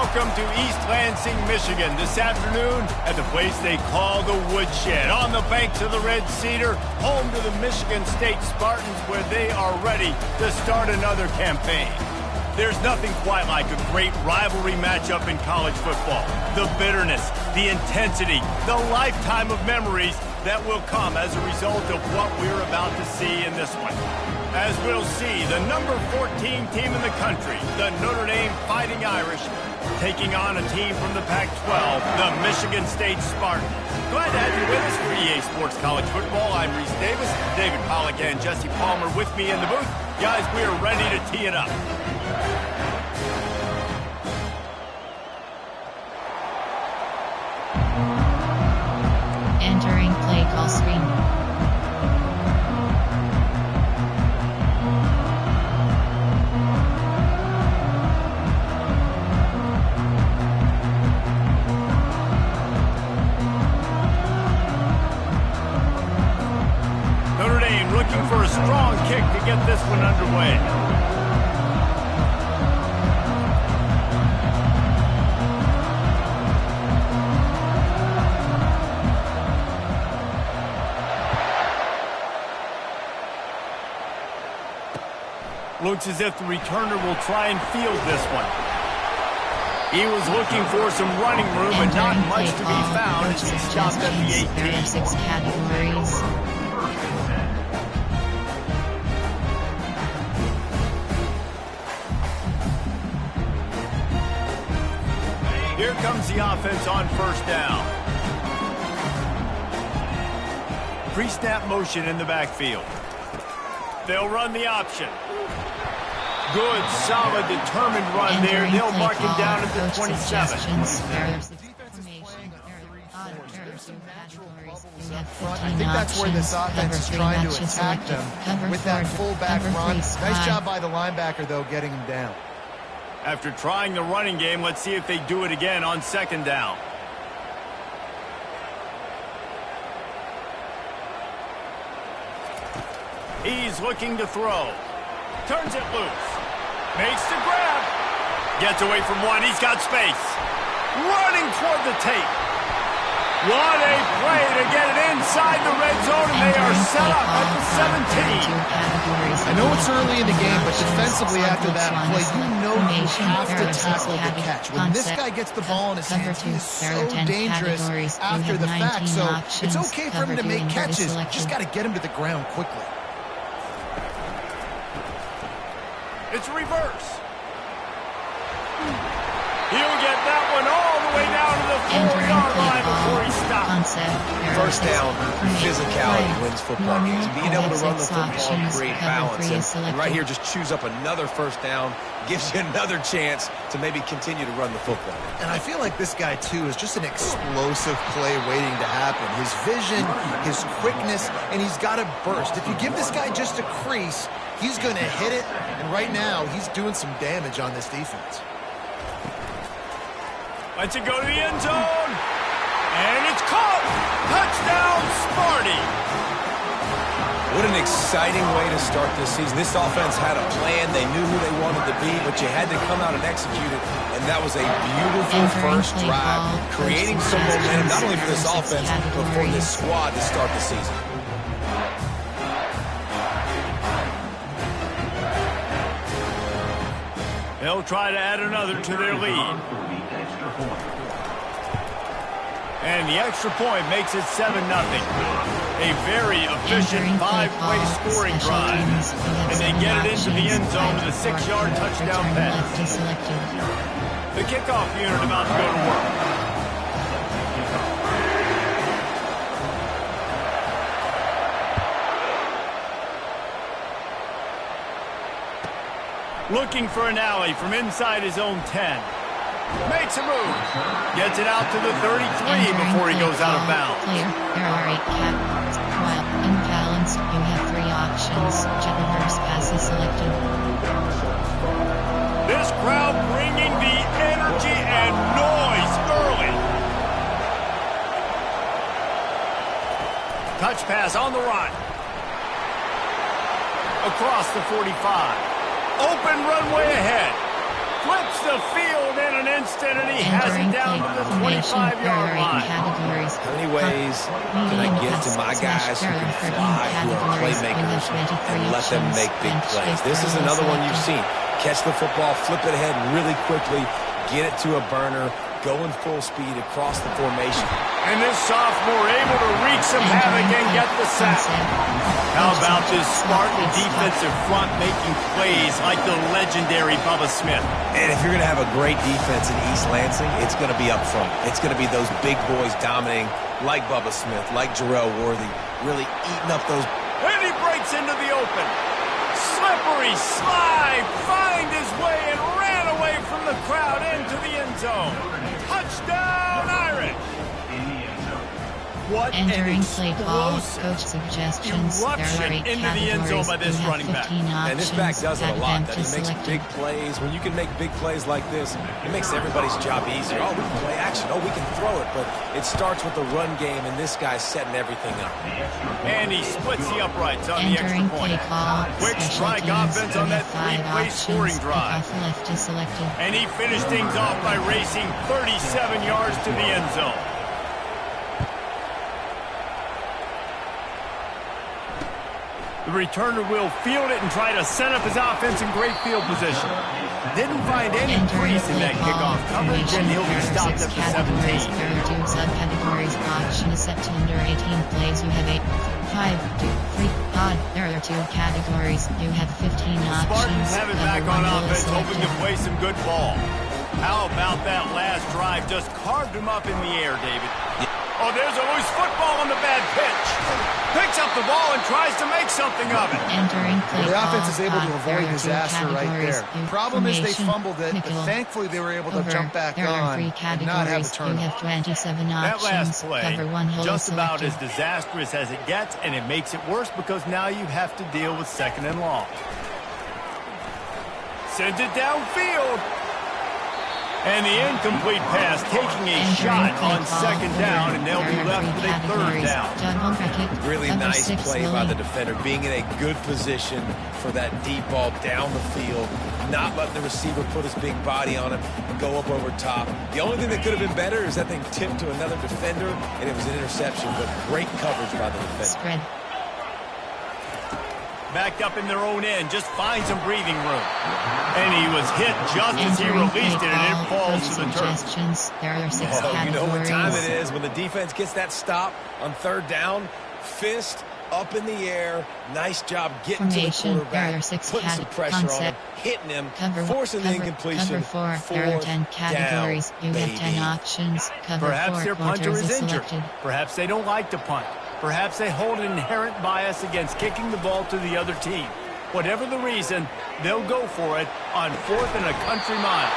Welcome to East Lansing, Michigan. This afternoon at the place they call the Woodshed, on the banks of the Red Cedar, home to the Michigan State Spartans, where they are ready to start another campaign. There's nothing quite like a great rivalry matchup in college football. The bitterness, the intensity, the lifetime of memories that will come as a result of what we're about to see in this one. As we'll see, the number 14 team in the country, the Notre Dame Fighting Irish, taking on a team from the Pac-12, the Michigan State Spartans. Glad to have you with us for EA Sports College Football. I'm Reese Davis, David Pollack and Jesse Palmer with me in the booth. Guys, we are ready to tee it up. Entering play call screen. Notre Dame looking for a strong kick to get this one underway. Looks as if the returner will try and field this one. He was looking for some running room, but not much to be found as he stopped at the 18. There are 6 categories. Here comes the offense on first down. Pre-snap motion in the backfield. They'll run the option. Good, solid, determined run there. They'll mark him down at the 27. I think that's where this offense is trying to attack them with that fullback run. Nice job by the linebacker, though, getting him down. After trying the running game, let's see if they do it again on second down. He's looking to throw. Turns it loose. Makes the grab. Gets away from one. He's got space. Running toward the tape. What a play to get it inside the red zone, and they are set up at the 17. I know it's early in the game, but defensively after that play, you know you have to tackle the catch. When this guy gets the ball in his hands, he is so dangerous after the fact. So it's okay for him to make catches. You just got to get him to the ground quickly. It's reverse. He'll get that one all the way down to the 4-yard line before he stops. First down, physicality wins football games. Being able to run the football and create balance. And right here, just choose up another first down, gives you another chance to maybe continue to run the football. And I feel like this guy, too, is just an explosive play waiting to happen. His vision, his quickness, and he's got to burst. If you give this guy just a crease, he's going to hit it. And right now, he's doing some damage on this defense. Lets it go to the end zone. And it's caught. Touchdown, Sparty. What an exciting way to start this season. This offense had a plan. They knew who they wanted to be, but you had to come out and execute it. And that was a beautiful first drive, creating some momentum, not only for this offense, but for this squad to start the season. They'll try to add another to their lead. And the extra point makes it 7-0. A very efficient 5-play scoring drive. And they get it into the end zone with a 6-yard touchdown pass. The kickoff unit about to go to work. Looking for an alley from inside his own 10. Makes a move. Gets it out to the 33 before he goes out of bounds. Clear. There are 8 categories. While in balance, you have 3 options. Jet reverse passes selected. This crowd bringing the energy and noise early. Touch pass on the run. Across the 45. Open runway ahead. Flips the field in an instant, and he has it down to the 25-yard line. How many ways can I give to my guys who can fly, who are playmakers, and let them make big plays? This is another one you've seen. Catch the football, flip it ahead really quickly, get it to a burner, going full speed across the formation. And this sophomore able to wreak some havoc and get the sack. How about this Spartan defensive front making plays like the legendary Bubba Smith? And if you're going to have a great defense in East Lansing, it's going to be up front. It's going to be those big boys dominating like Bubba Smith, like Jarrell Worthy, really eating up those. And he breaks into the open. Slippery slide, find his way and ran away from the crowd into the end zone. Touchdown, Irish! What entering play call, coach suggestions. There are 8 into the end zone by this running back. And this back does it a lot. That he makes big plays. When you can make big plays like this, it makes everybody's job easier. Oh, we can play action. Oh, we can throw it. But it starts with the run game, and this guy's setting everything up. And he splits the uprights on the extra point. Quick strike offense on that 3-play scoring drive. And he finished things off by racing 37 yards to the end zone. The returner will field it and try to set up his offense in great field position. Didn't find any crease in that kickoff coverage, and he'll be stopped at the 17. There are 2 subcategories. Option is set to under 18 plays. You have 8, 5, 2, 3, odd. There are 2 categories. You have 15 options. Spartans have it back on offense, hoping to play some good ball. How about that last drive? Just carved him up in the air, David. Oh, there's a loose football on the bad pitch. Picks up the ball and tries to make something of it. The offense is able to avoid disaster right there. Problem is they fumbled it, but thankfully they were able to jump back on and not have a turnover. You have 27 that options. last play, just about as disastrous as it gets, and it makes it worse because now you have to deal with 2nd and long. Sends it downfield. And the incomplete pass taking a shot on 2nd down, and they'll be left with a 3rd down. Really nice play by the defender, being in a good position for that deep ball down the field, not letting the receiver put his big body on it and go up over top. The only thing that could have been better is that thing tipped to another defender, and it was an interception, but great coverage by the defender. Spread. Backed up in their own end, just find some breathing room. And he was hit just as he released it, and it falls to the turf. There are 6 categories. You know what time it is when the defense gets that stop on 3rd down. Fist up in the air. Nice job getting to the quarterback, putting some pressure on him, hitting him, forcing the incompletion. Cover 4. There are 10 categories. You have 10 options. Cover Perhaps 4. their punter is injured. Selected. Perhaps they don't like to punt. Perhaps they hold an inherent bias against kicking the ball to the other team. Whatever the reason, they'll go for it on 4th and a country mile.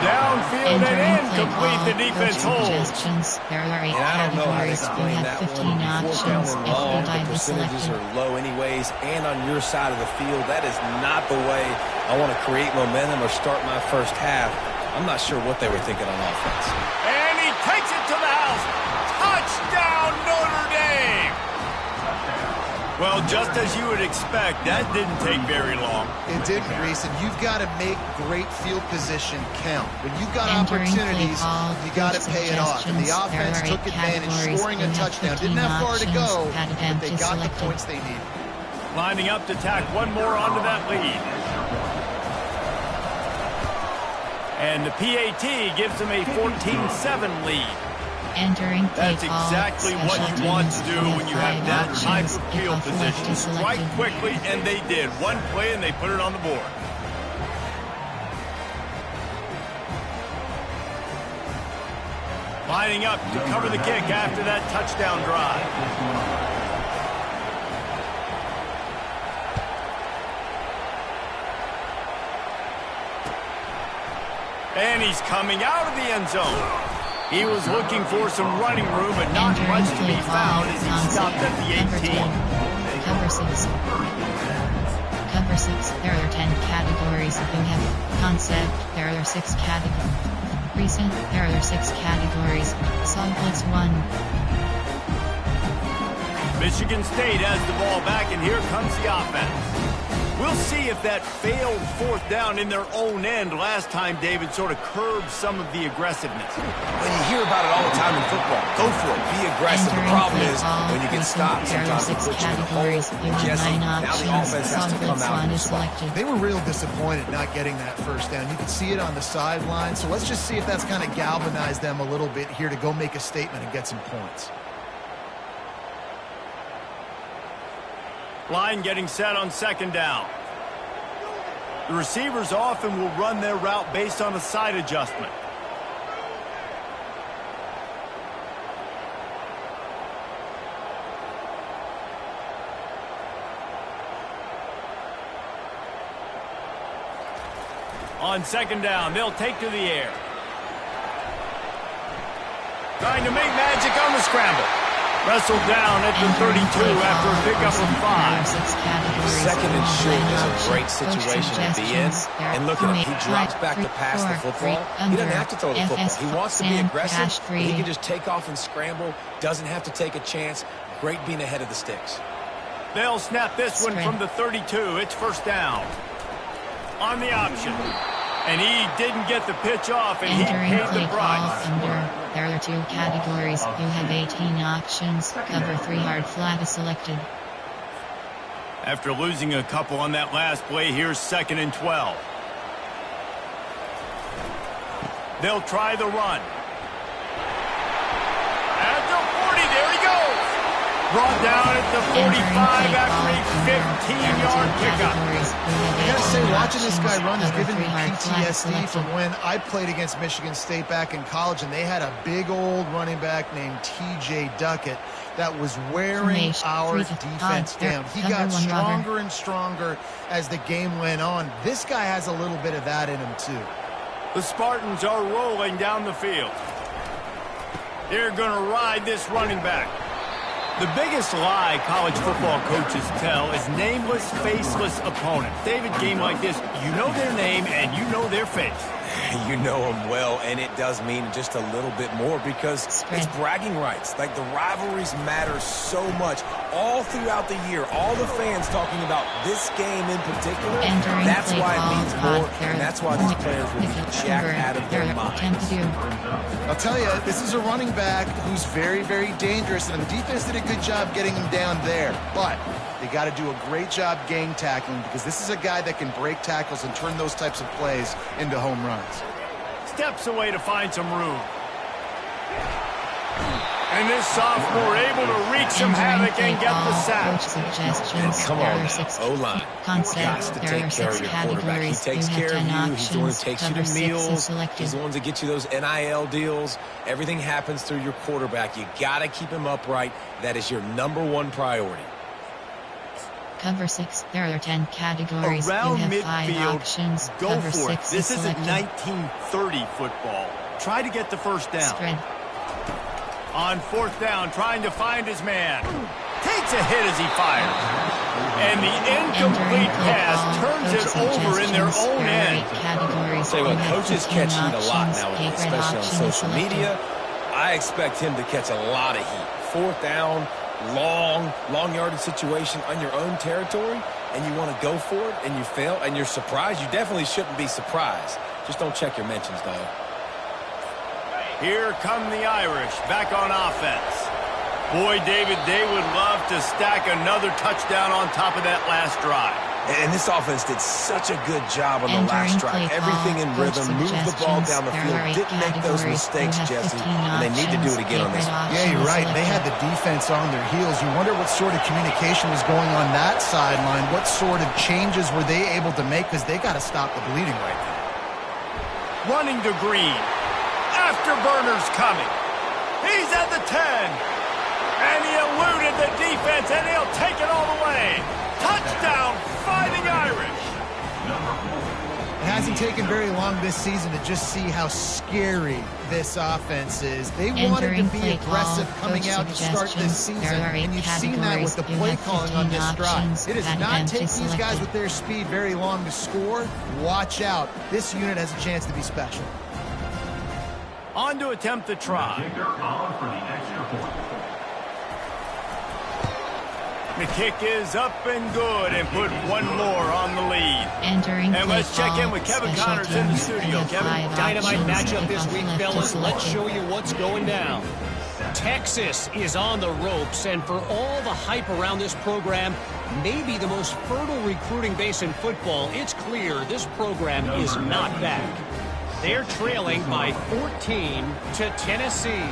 Downfield and incomplete. The defense holds. There are 8 And I don't know how to categories. You explain have that 15 one. 4th options. down and long, the percentages Selected. are low anyways, and on your side of the field, that is not the way I want to create momentum or start my first half. I'm not sure what they were thinking on offense. And he takes it to the house. Touchdown, Notre Dame! Well, just as you would expect, that didn't take very long. It didn't, Reese, and you've got to make great field position count. When you've got opportunities, you got to pay it off. And the offense took advantage, scoring a touchdown. Didn't have far to go, but they got the points they needed. Lining up to tack one more onto that lead. And the PAT gives them a 14-7 lead. That's exactly what you want to do when you have that type of field position. Strike quickly, and they did. One play, and they put it on the board. Lining up to cover the kick after that touchdown drive. And he's coming out of the end zone. He was looking for some running room, but not much to be found as he stopped at the 18. Cover 6. Cover 6. There are 10 categories. You have concept. There are 6 categories. Recent. There are 6 categories. Songlets 1. Michigan State has the ball back, and here comes the offense. We'll see if that failed fourth down in their own end last time, David, sort of curbed some of the aggressiveness. When you hear about it all the time in football, go for it, be aggressive. The problem is when you get stopped, sometimes it puts you in a hole. Jesse, now the offense has to come out and respond. They were real disappointed not getting that first down. You can see it on the sideline, so let's just see if that's kind of galvanized them a little bit here to go make a statement and get some points. Line getting set on second down. The receivers often will run their route based on a side adjustment. On second down, they'll take to the air. Trying to make magic on the scramble. Wrestled down at the 32 after a pickup of 5. Second and short is a great situation to be in. And look at him. He drops back to pass the football. He doesn't have to throw the football. He wants to be aggressive. He can just take off and scramble. Doesn't have to take a chance. Great being ahead of the sticks. They'll snap this one from the 32. It's first down. On the option. And he didn't get the pitch off, and he paid the price. There are 2 categories. You have 18 options. Cover 3 hard flag is selected. After losing a couple on that last play, here's second and 12. They'll try the run. At the 40, there he goes. Brought down at the 45 after a 15-yard pickup. I gotta say, watching this guy run is giving me PTSD from when I played against Michigan State back in college, and they had a big old running back named T.J. Duckett that was wearing our defense down. He got stronger and stronger as the game went on. This guy has a little bit of that in him, too. The Spartans are rolling down the field. They're going to ride this running back. The biggest lie college football coaches tell is nameless, faceless opponents. David, game like this, you know their name and you know their face. You know them well, and it does mean just a little bit more because it's bragging rights. Like, the rivalries matter so much all throughout the year. All the fans talking about this game in particular. That's why it means more, and that's why these players will be jacked out of their minds. I'll tell you, this is a running back who's very, very dangerous, and the defense did a good job getting him down there. But they got to do a great job gang tackling because this is a guy that can break tackles and turn those types of plays into home runs. Steps away to find some room. And this sophomore able to wreak some havoc and get the sack. And come on now, O-line. Got to take care of your quarterback. He takes care of you. He's the one who takes you to meals. He's the one that gets you those NIL deals. Everything happens through your quarterback. You got to keep him upright. That is your #1 priority. Cover 6. There are 10 categories. Around you have 5 midfield, options. go Cover for it. 6 This is isn't selected. 1930 football. Try to get the first down. Spread. On fourth down, trying to find his man. Takes a hit as he fires. And the incomplete pass turns it over in their own end. Say what, Coach is catching it a lot nowadays, especially on social media. I expect him to catch a lot of heat. Fourth down, long yardage situation on your own territory, and you want to go for it, and you fail, and you're surprised. You definitely shouldn't be surprised. Just don't check your mentions, dog. Here come the Irish back on offense. Boy, David, they would love to stack another touchdown on top of that last drive. And this offense did such a good job on the last drive. Everything in rhythm, moved the ball down the field, didn't make those mistakes, Jesse, and they need to do it again on this one. Yeah, you're right. They had the defense on their heels. You wonder what sort of communication was going on that sideline. What sort of changes were they able to make? Because they got to stop the bleeding right now. Running to Green. Afterburner's coming. He's at the 10. And he eluded the defense, and he'll take it all the way. Touchdown, Fighting Irish. It hasn't taken very long this season to just see how scary this offense is. They wanted to be aggressive coming out to start this season, and you've seen that with the play calling on this drive. It does not take these guys with their speed very long to score. Watch out. This unit has a chance to be special. On to attempt the try. The kick is up and good and put one more on the lead. Entering and let's check in with Kevin Connors in the studio. Kevin, dynamite matchup this week, fellas. Let's show you what's going down. Texas is on the ropes, and for all the hype around this program, maybe the most fertile recruiting base in football, it's clear this program is not back. They're trailing by 14 to Tennessee.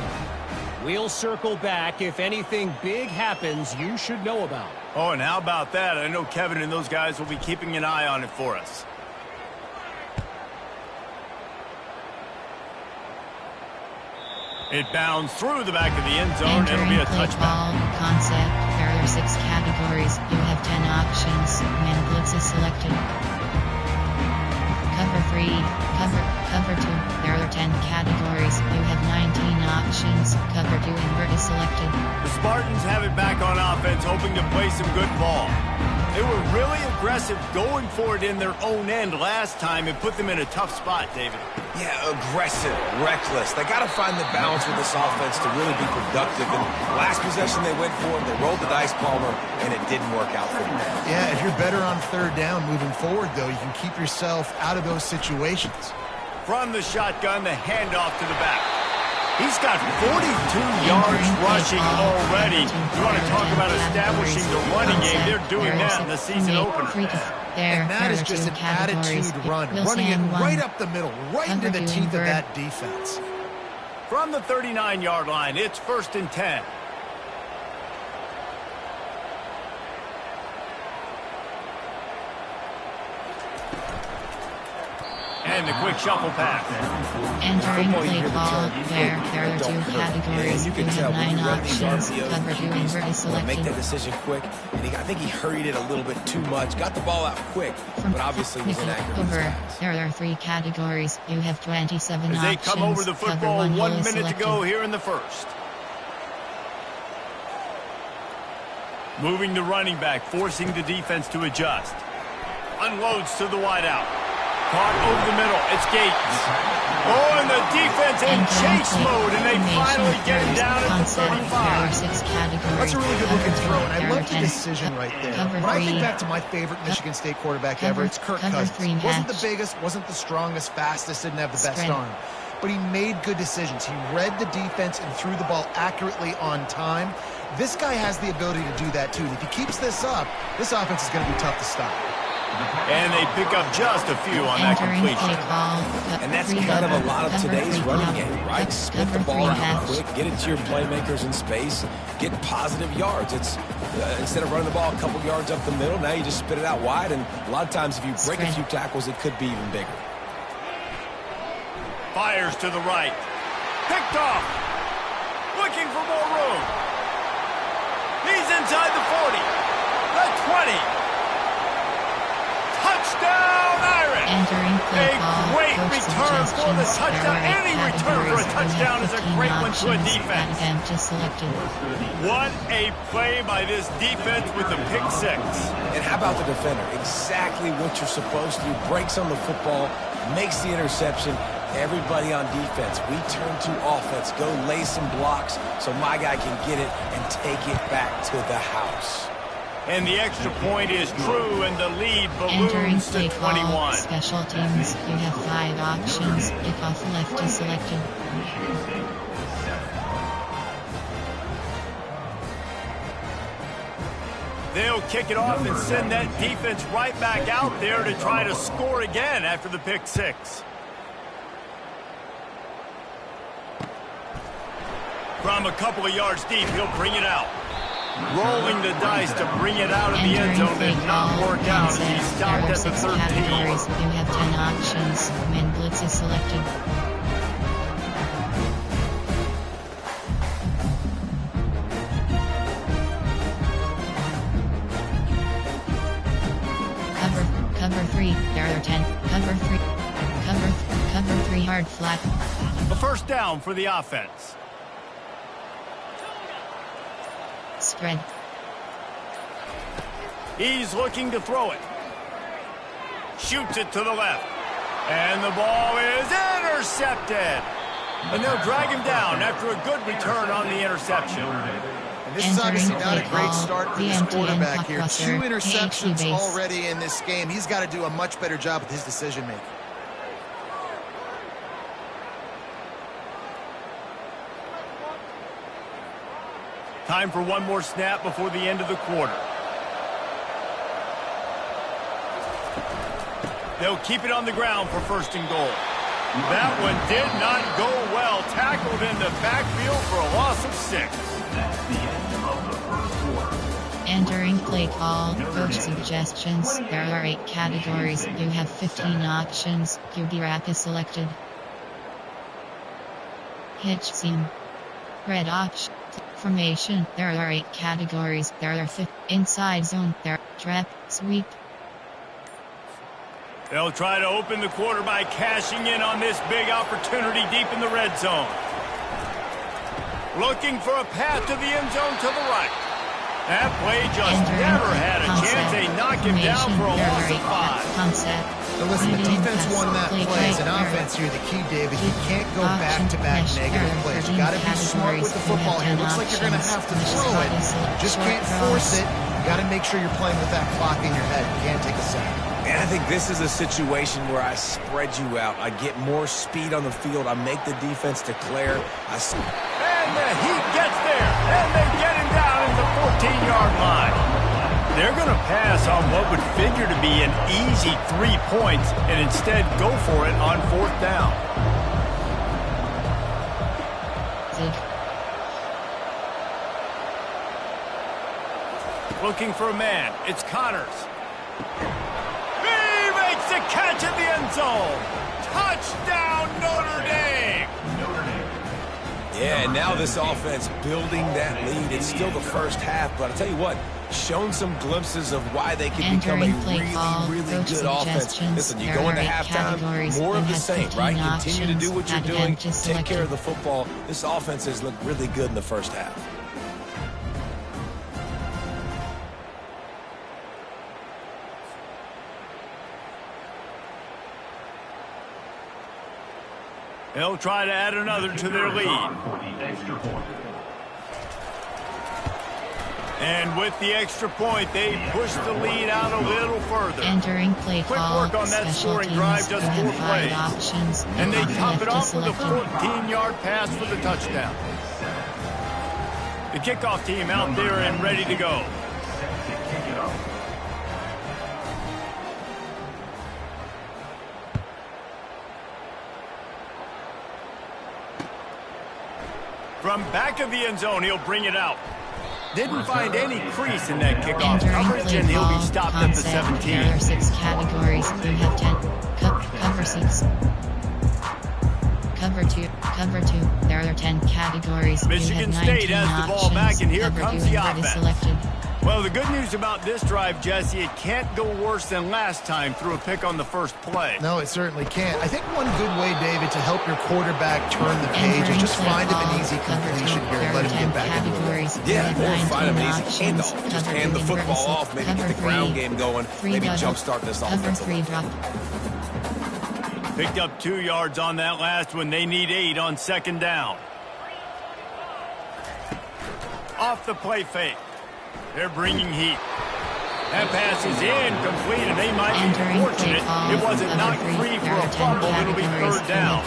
We'll circle back if anything big happens you should know about. Oh, and how about that? I know Kevin and those guys will be keeping an eye on it for us. It bounds through the back of the end zone. It'll be a touchback. Concept. There are 6 categories. You have 10 options. Man blitz is selected. Cover 3. Cover 2. There are 10 categories. You have 19 options. Cover 2 invert is selected. The Spartans have it back on offense, hoping to play some good ball. They were really aggressive going for it in their own end last time and put them in a tough spot, David. Yeah, aggressive, reckless. They got to find the balance with this offense to really be productive. And last possession they went for it, they rolled the dice, Palmer, and it didn't work out for them. Yeah, if you're better on third down moving forward, though, you can keep yourself out of those situations. From the shotgun, the handoff to the back. He's got 42 yards rushing already. You want to talk about establishing the running game. They're doing that in the season opener. And that is just an attitude run, running it right up the middle, right into the teeth of that defense. From the 39-yard line, it's 1st and 10. And the quick shuffle pass. Entering play call. There are 2 categories. You have 9 options. Cover 2 invert is selected. Make that decision quick. And I think he hurried it a little bit too much. Got the ball out quick, but obviously was inaccurate. Over. There are 3 categories. You have 27 options. As they come over the football, 1 minute to go here in the first. Moving the running back, forcing the defense to adjust. Unloads to the wideout. Caught over the middle. It's Gates. Oh, and the defense in chase mode, and they finally get him down at the 35. That's a really good-looking throw, and I love the decision right there. When I think back to my favorite Michigan State quarterback ever, it's Kirk Cousins. Wasn't the biggest, wasn't the strongest, fastest, didn't have the best arm. But he made good decisions. He read the defense and threw the ball accurately on time. This guy has the ability to do that, too. And if he keeps this up, this offense is going to be tough to stop. And they pick up just a few on that completion. And that's kind of a lot of today's running game, right? Split the ball out quick, get it to your playmakers in space, get positive yards. It's instead of running the ball a couple yards up the middle, now you just spit it out wide. And a lot of times if you break a few tackles, it could be even bigger. Fires to the right. Picked off. Looking for more room. He's inside the 40. The 20. Touchdown, Irish! A great return for the touchdown. Any return for a touchdown is a great one to a defense. What a play by this defense with the pick 6. And how about the defender? Exactly what you're supposed to do. Breaks on the football, makes the interception. Everybody on defense, we turn to offense. Go lay some blocks so my guy can get it and take it back to the house. And the extra point is true, and the lead balloons to 21. Special teams, you have 5 options. Kickoff left is selected. They'll kick it off and send that defense right back out there to try to score again after the pick 6. From a couple of yards deep, he'll bring it out. Rolling the dice to bring it out of the end zone did not work out as he stopped at the 13. You have 10 options. Man blitz is selected. Cover 3. There are 10. Cover 3. Cover 3 hard flat. A first down for the offense. Spread. He's looking to throw it. Shoots it to the left. And the ball is intercepted. And they'll drag him down after a good return on the interception. And this is obviously not a great start for this quarterback here. 2 Crosser, interceptions base. already in this game. He's got to do a much better job with his decision-making. Time for one more snap before the end of the quarter. They'll keep it on the ground for 1st and goal. That one did not go well. Tackled in the backfield for a loss of 6. That's the end of the first quarter. Entering play call, coach suggestions. There are 8 categories. You have 15 options. QB rack is selected. Hitch seam. Red option. Formation. There are 8 categories. There are 5 inside zone. There trap, sweep. They'll try to open the quarter by cashing in on this big opportunity deep in the red zone. Looking for a path to the end zone to the right. That play just never had a chance. They knock him down for a loss of 5. Now listen, the defense won that play. As an offense here, the key, David, you can't go back-to-back negative plays. You got to be smart with the football here. Looks like you're going to have to throw it. Just can't force it. You got to make sure you're playing with that clock in your head. You can't take a sack. And I think this is a situation where I spread you out. I get more speed on the field. I make the defense declare. And the Heat gets there. And they get him down at the 14-yard line. They're going to pass on what would figure to be an easy 3 points and instead go for it on 4th down. Looking for a man. It's Connors. He makes the catch in the end zone. Touchdown, Notre Dame. Yeah, and now this offense building that lead. It's still the first half, but I'll tell you what, shown some glimpses of why they can become a really good offense. Listen, you go into halftime, more of the same, right? Continue to do what you're doing, take care of the football. This offense has looked really good in the first half. They'll try to add another to their lead. And with the extra point, they push the lead out a little further. Entering play Quick call. work on that scoring drive, just 4 plays. Options. And they top it off with a 14-yard pass for the touchdown. The kickoff team out there and ready to go. From back of the end zone, he'll bring it out. Didn't find any crease in that kickoff coverage, and he'll be stopped at the 17. There are 6 categories. You have 10. Cover 6. Cover 2. Cover 2. There are 10 categories. Michigan State has the ball back, and here comes the offense. Selected. Well, the good news about this drive, Jesse, it can't go worse than last time through a pick on the first play. No, it certainly can't. I think one good way, David, to help your quarterback turn the page is just find him an easy completion here and let him get back into it. Yeah, or find him an easy handoff. Just hand the football off, maybe get the ground game going, maybe jumpstart this offense. Picked up 2 yards on that last one. They need 8 on 2nd down. Off the play fake. They're bringing heat. That pass is incomplete, and they might be fortunate it wasn't knocked free for a fumble. It'll be 3rd down.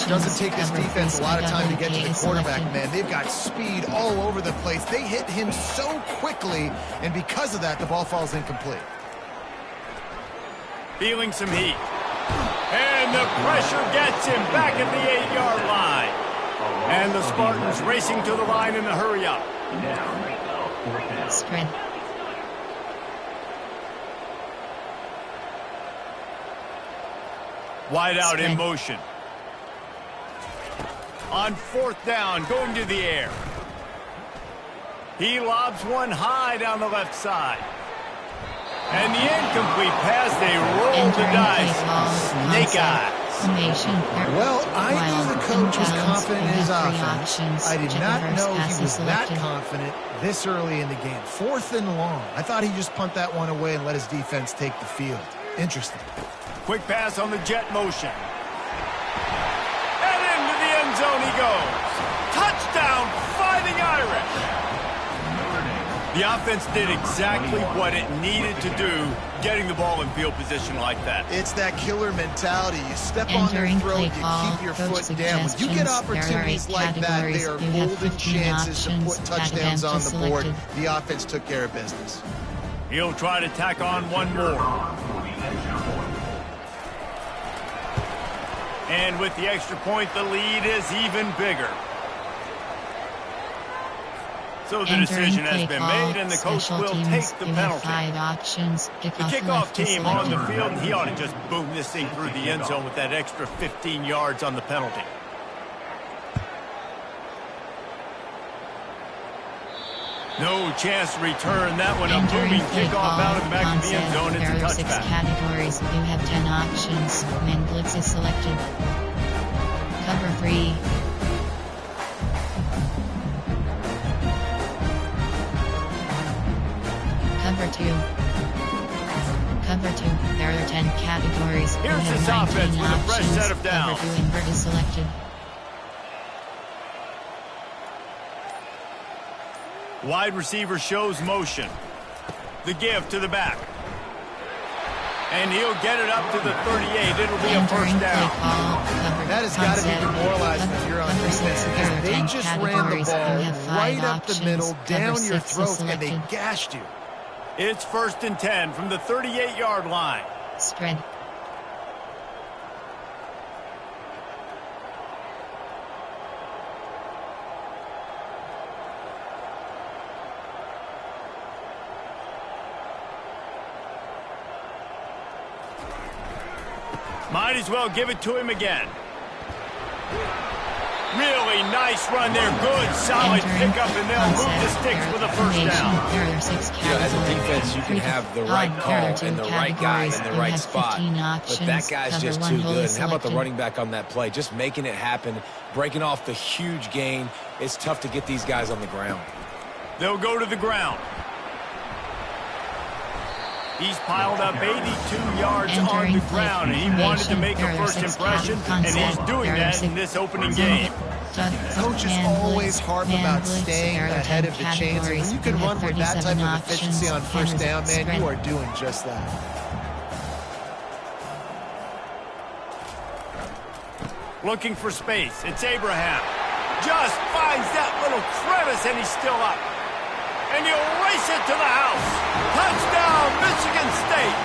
Doesn't take this defense a lot of time to get to the quarterback, man. They've got speed all over the place. They hit him so quickly, and because of that, the ball falls incomplete. Feeling some heat. And the pressure gets him back at the 8-yard line. And the Spartans racing to the line in a hurry up. Spread. Wide out in motion. On 4th down, going to the air. He lobs one high down the left side. And the incomplete pass, they roll the dice. Snake eyes. Well, I knew the coach was confident in his offense. I did not know he was that confident this early in the game. 4th and long. I thought he'd just punt that one away and let his defense take the field. Interesting. Quick pass on the jet motion. And into the end zone he goes. Touchdown, Fighting Irish. The offense did exactly what it needed to do, getting the ball in field position like that. It's that killer mentality. You step on their throat, you keep your foot down. When you get opportunities like that, they are golden chances to put touchdowns on the board. The offense took care of business. He'll try to tack on one more. And with the extra point, the lead is even bigger. So the decision has been made, and the coach will take the penalty. The kickoff team on the field, and he ought to just boom this thing through the end zone with that extra 15 yards on the penalty. No chance to return that one. A booming kickoff out of the back of the end zone. It's a touchback. There are 6 categories. You have 10 options. Man blitz is selected. Cover 3. Cover 2. Cover 2. There are 10 categories. Here's this offense with a fresh set of downs. Cover 2 invert is selected. Wide receiver shows motion. The give to the back. And he'll get it up to the 38. It'll be a first down. That has got to be demoralizing if you're on defense. They just ran the ball right up the middle, down your throat, and they gashed you. It's 1st and 10 from the 38-yard line. Spread. Might as well give it to him again. Really nice run there. Good, solid pickup, and they'll move the sticks with a first down. As a defense, you can have the right call and the right guy in the right spot, but that guy's just too good. And how about the running back on that play? Just making it happen, breaking off the huge gain. It's tough to get these guys on the ground. They'll go to the ground. He's piled up 82 yards on the ground, and he wanted to make a first impression, and he's doing that in this opening game. Coaches always harp about staying ahead of the chains, and when you can run with that type of efficiency on first down, man, you are doing just that. Looking for space. It's Abraham. Just finds that little crevice, and he's still up. And he'll race it to the house. Touchdown, Michigan State.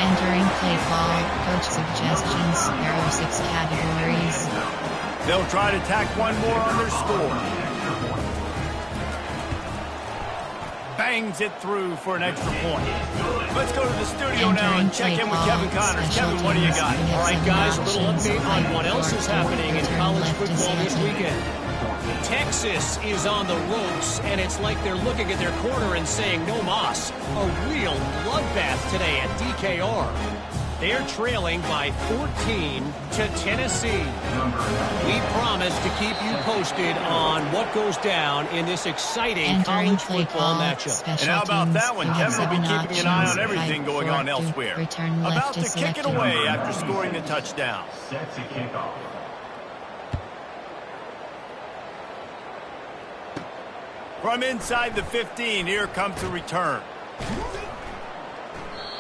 Entering play call, coach suggestions. There are 6 categories. They'll try to tack one more on their score. Bangs it through for an extra point. Let's go to the studio now and check in with Kevin Connors. Kevin, what do you got? All right, guys, a little update on what else is happening in college football this weekend. Texas is on the ropes, and it's like they're looking at their corner and saying, no mas. A real bloodbath today at DKR. They're trailing by 14 to Tennessee. We promise to keep you posted on what goes down in this exciting college football matchup. And how about that one? Kevin will be keeping an eye on everything going on elsewhere. About to kick it away after scoring the touchdown. Set to kickoff. From inside the 15, here comes the return.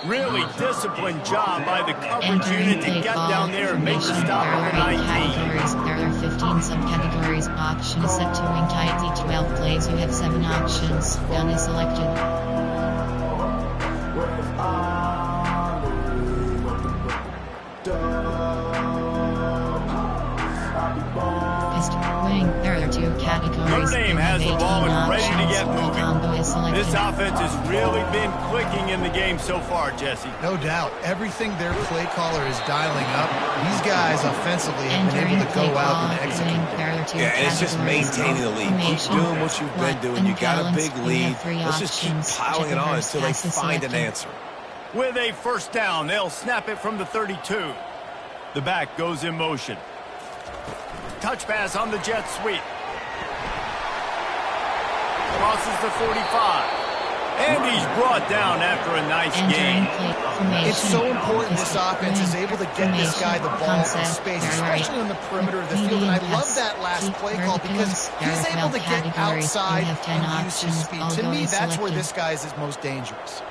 Really disciplined job by the coverage unit to get down there and make the stop on the 19. There are 15 subcategories. Options set to wing tight. Each 12 plays. You have 7 options. Gun is selected. Wing. There are 2 categories. Notre Dame has the ball and ready to get moving. This This offense has really been clicking in the game so far, Jesse. No doubt. Everything their play caller is dialing up, these guys offensively have been able to go out and execute. Yeah, and it's just maintaining the lead. Keep doing what you've been doing. You got a big lead. Let's just keep piling it on until they find an answer. With a first down, they'll snap it from the 32. The back goes in motion. Touch pass on the jet sweep. Crosses the 45. And he's brought down after a nice game. It's so important this offense is able to get this guy the ball in space, especially on the perimeter of the field. And I love that last play call because he's able to get outside and use his speed. To me, that's where this guy is most dangerous.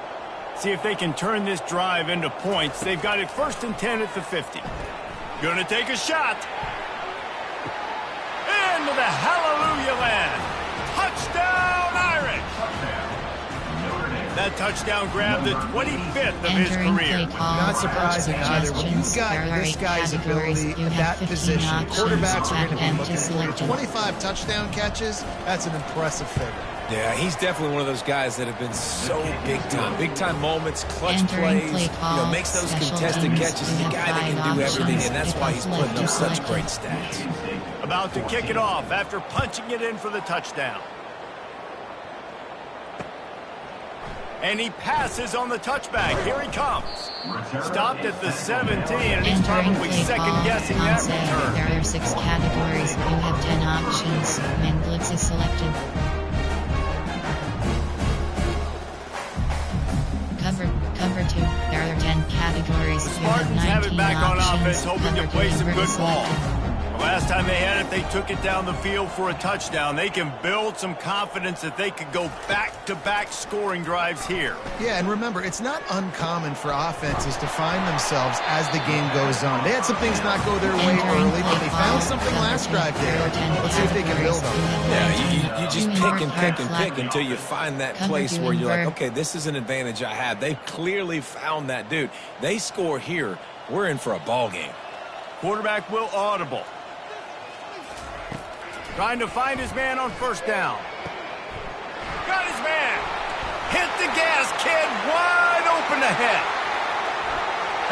See if they can turn this drive into points. They've got it 1st and 10 at the 50. Gonna take a shot. Into the hallelujah land. Touchdown, Irish. That touchdown grabbed the 25th of his career. Not surprising either. When you've got this guy's ability at that position, quarterbacks are going to be looking for you. 25 touchdown catches, that's an impressive figure. Yeah, he's definitely one of those guys that have been so big time moments, clutch plays, makes those contested catches. He's a guy that can do everything, and that's why he's putting up such great stats. About to kick it off after punching it in for the touchdown. And he passes on the touchback. Here he comes. Stopped at the 17, and he's probably second-guessing that return. There are 6 categories. You have 10 options. Man blitz is selected. Cover 2. There are 10 categories. The Spartans have it back on offense, hoping to play some good ball. The last time they had it, they took it down the field for a touchdown. They can build some confidence that they could go back-to-back scoring drives here. Yeah, and remember, it's not uncommon for offenses to find themselves as the game goes on. They had some things not go their way early, but they found something last drive there. Let's see if they can build on it. Yeah, you just pick until you find that place where you're like, okay, this is an advantage I have. They've clearly found that, dude. They score here, we're in for a ball game. Quarterback will audible. Trying to find his man on 1st down. Got his man. Hit the gas, kid. Wide open ahead.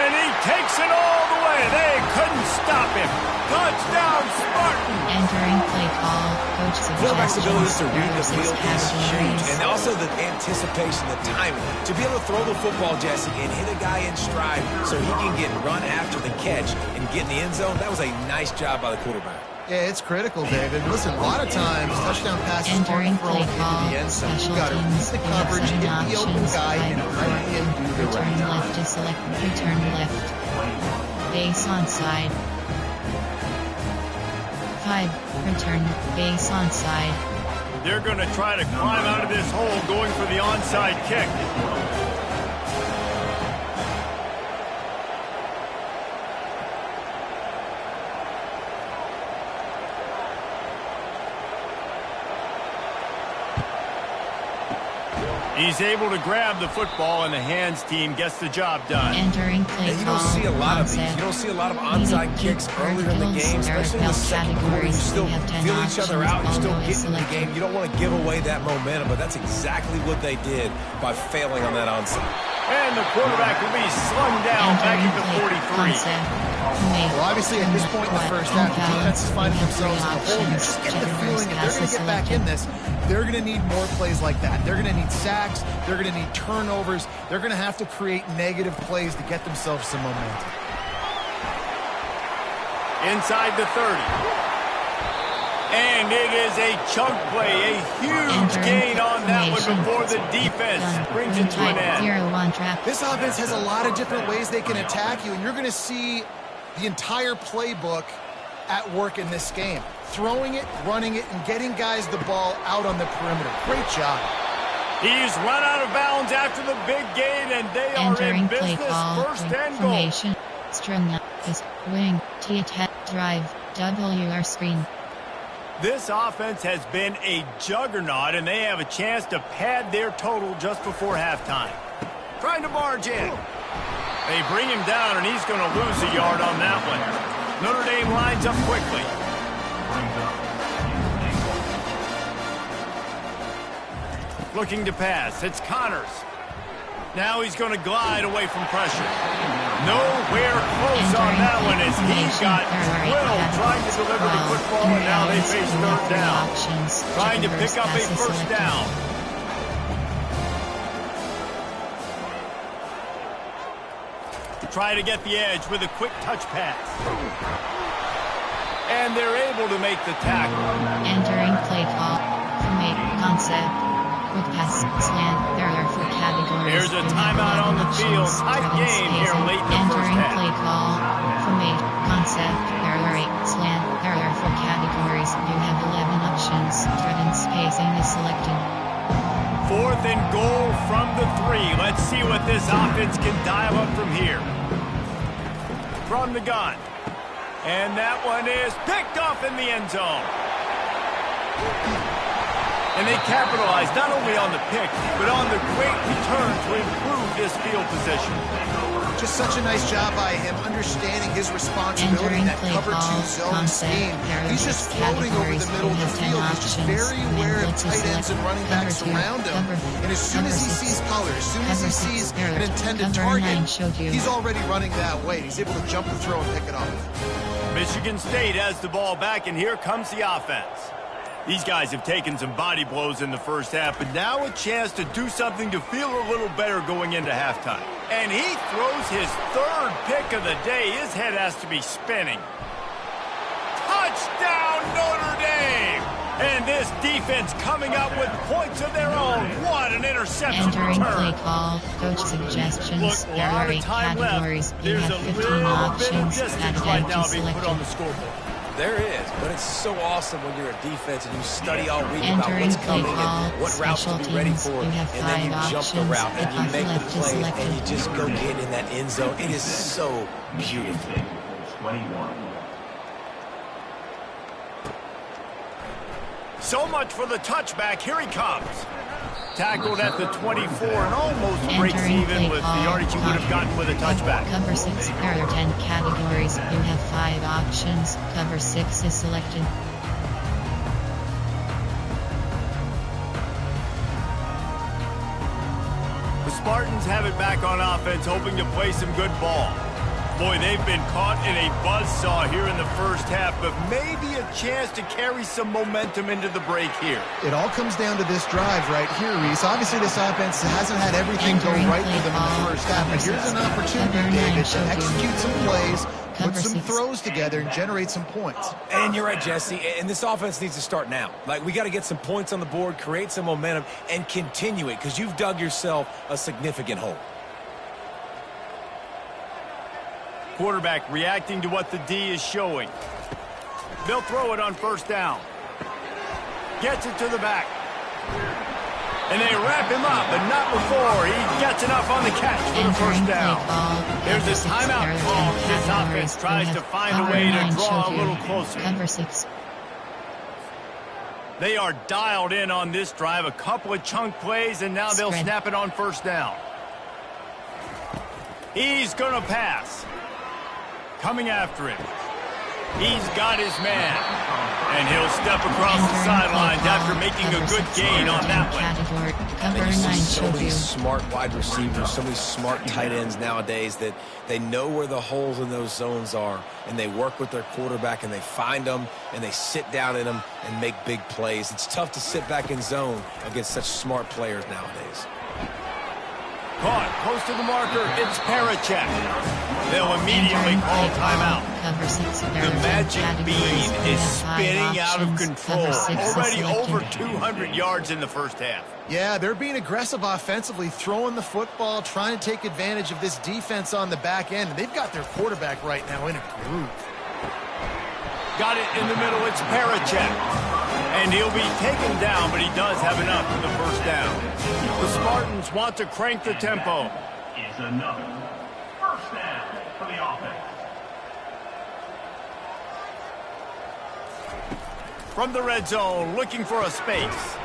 And he takes it all the way. They couldn't stop him. Touchdown, Spartan. Entering play call. Coach Quarterback's ability suggestions. to read the field is huge. And And also the anticipation, the timing. To be able to throw the football, Jesse, and hit a guy in stride so he can get run after the catch and get in the end zone, that was a nice job by the quarterback. Yeah, it's critical, David. Listen, a lot of times, touchdown passes aren't Entering thrown play into call. the end zone. Special You've got to read teams. the You have coverage, 7 hit the open options. guy, and run in and do the Return right left to select. Return left. Base onside. 5. Return. Base onside. They're going to try to climb out of this hole going for the onside kick. He's able to grab the football, and the hands team gets the job done. Entering play And you call. don't see a lot of these. Concept. You don't see a lot of onside kicks earlier in the game, especially in the second quarter. You still feel each other out. You're still getting in the game. You don't want to give away that momentum, but that's exactly what they did by failing on that onside. And the quarterback will be slung down back at the 43. Well, obviously, at this point in the first half, the defense is finding themselves in a hole. You just get the feeling if they're going to get back in this, they're going to need more plays like that. They're going to need sacks. They're going to need turnovers. They're going to have to create negative plays to get themselves some momentum. Inside the 30. And it is a chunk play, a huge gain on that one before the defense brings it to an end. 0-1 trap. This offense has a lot of different ways they can attack you, and you're going to see the entire playbook at work in this game. Throwing it, running it, and getting guys the ball out on the perimeter. Great job. He's run out of bounds after the big gain, and they are in Entering play business. call. 1st and goal. Formation. String is wing. T attack drive. WR screen. This offense has been a juggernaut, and they have a chance to pad their total just before halftime. Trying to barge in. They bring him down, and he's going to lose a yard on that one. Notre Dame lines up quickly. Looking to pass. It's Connors. Now he's going to glide away from pressure. Nowhere close on that one as he got 12 trying to deliver the football, and now they face 3rd down. Trying to pick up a 1st down. Try to get the edge with a quick touch pass. And they're able to make the tackle. Entering play call. Formate concept. Quick pass slant. There are categories. Here's a You have timeout on 11 the field. options. Tight Driven game here spacing. late in the first Entering half. play call. Formate. Concept. There are 8 slant. There are 4 categories. You have 11 options. Driven spacing is selected. 4th and goal from the 3. Let's see what this offense can dial up from here. From the gun. And that one is picked off in the end zone. And they capitalize not only on the pick, but on the great return to improve this field position. Just such a nice job by him understanding his responsibility in that cover 2 zone scheme. He's just floating over the middle of the field. He's just very aware of tight ends and running backs around him. And as soon as he sees color, as soon as he sees an intended target, he's already running that way. He's able to jump the throw and pick it off. Michigan State has the ball back, and here comes the offense. These guys have taken some body blows in the first half, but now a chance to do something to feel a little better going into halftime. And he throws his 3rd pick of the day. His head has to be spinning. Touchdown, Notre Dame! And this defense coming up with points of their own. What an interception Entering return. play call. Coach suggestions. Look, a There lot are of 8 time categories. left. You There's have a 15 little bit of options. distance That right now is being put on the selected. scoreboard. There is, but it's so awesome when you're a defense and you study all week about Entering what's play coming call. and what routes to Special be ready teams. for, You have and then you 5 jump the options. route and you Off make the left is play and selected. you just go get in that end zone. It is so beautiful. 21. So much for the touchback. Here he comes. Tackled at the 24 and almost breaks Entering even play with the call. yardage you would have gotten with a touchback. Cover 6. There are 10 categories. You have 5 options. Cover 6 is selected. The Spartans have it back on offense, hoping to play some good ball. Boy, they've been caught in a buzzsaw here in the first half, but maybe a chance to carry some momentum into the break here. It all comes down to this drive right here, Reese. Obviously, this offense hasn't had everything go right for them in the first half, but here's an opportunity, David, to execute some plays, put some throws together, and generate some points. And you're right, Jesse, and this offense needs to start now. Like, we got to get some points on the board, create some momentum, and continue it, because you've dug yourself a significant hole. Quarterback reacting to what the D is showing. They'll throw it on first down. Gets it to the back. And they wrap him up, but not before he gets enough on the catch for the first down. There's a timeout call as this offense tries to find a way to draw a little closer. Cover 6. They are dialed in on this drive. A couple of chunk plays, and now they'll snap it on first down. He's going to pass. Coming after him. He's got his man. And he'll step across the sidelines after making a good gain on that one. Cover And you 9 see so shows many you. smart wide receivers, so many smart tight ends nowadays that they know where the holes in those zones are, and they work with their quarterback, and they find them, and they sit down in them and make big plays. It's tough to sit back in zone against such smart players nowadays. Caught close to the marker. It's Parachek. They'll immediately call timeout. Cover 6. The magic bean is spinning out of control. Already over 200 yards in the first half. Yeah, they're being aggressive offensively, throwing the football, trying to take advantage of this defense on the back end. And they've got their quarterback right now in a groove. Got it in the middle. It's Parachek. And he'll be taken down, but he does have enough for the first down. The Spartans want to crank the tempo. Is another first down for the offense. From the red zone, looking for a space.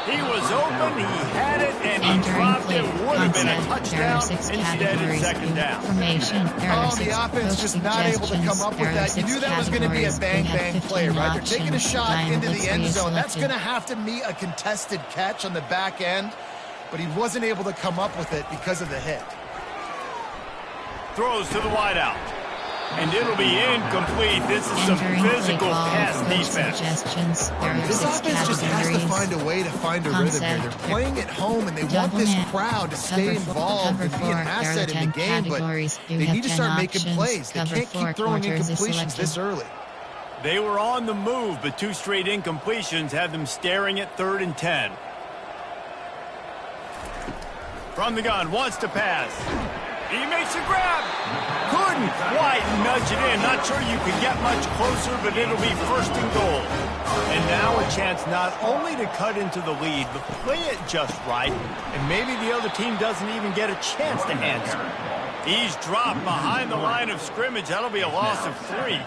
He was open, he had it, and he dropped it. Would have been a touchdown. Instead, it's second down. Oh, the offense just not able to come up with that. You knew that was going to be a bang-bang play, right? They're taking a shot into the end zone. That's going to have to be a contested catch on the back end, but he wasn't able to come up with it because of the hit. Throws to the wideout. And it'll be incomplete. This is some physical pass defense. This offense just has to find a way to find a rhythm here. They're playing at home, and they want this crowd to stay involved and be an asset in the game, but they need to start making plays. They can't keep throwing incompletions this early. They were on the move, but 2 straight incompletions have them staring at 3rd and 10. From the gun, wants to pass. He makes a grab. Couldn't quite nudge it in. Not sure you could get much closer, but it'll be first and goal. And now a chance not only to cut into the lead, but play it just right. And maybe the other team doesn't even get a chance to answer. He's dropped behind the line of scrimmage. That'll be a loss of 3.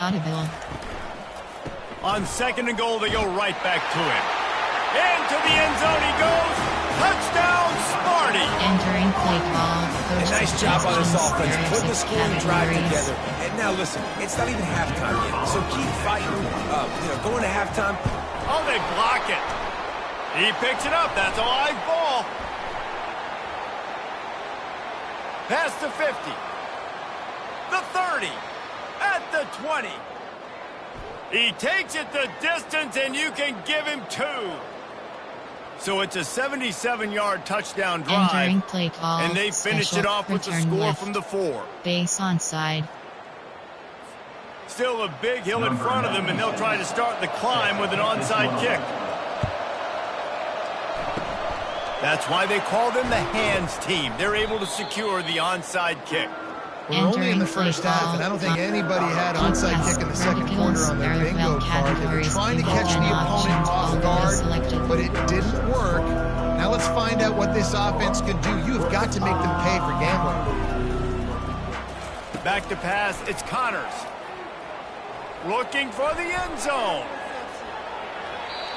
Audible. On second and goal, they go right back to him. Into the end zone he goes. Touchdown, Smarty. Entering play call. A nice job on this offense, putting the scoring drive together. And now listen, it's not even halftime yet, so keep fighting. Going to halftime. Oh, they block it. He picks it up. That's a live ball. Past the 50. The 30. At the 20. He takes it the distance, and you can give him 2. So it's a 77-yard touchdown drive. Entering play call. And they finished it off with the score left. from the 4. Base onside. Still a big hill in front of them, and they'll try to start the climb with an onside kick. That's why they call them the hands team. They're able to secure the onside kick. We're only in the first half, and I don't think anybody had onside kick in the second quarter on their bingo card. They were trying to catch the opponent off guard, but it didn't work. Now let's find out what this offense can do. You've got to make them pay for gambling. Back to pass, it's Connors. Looking for the end zone.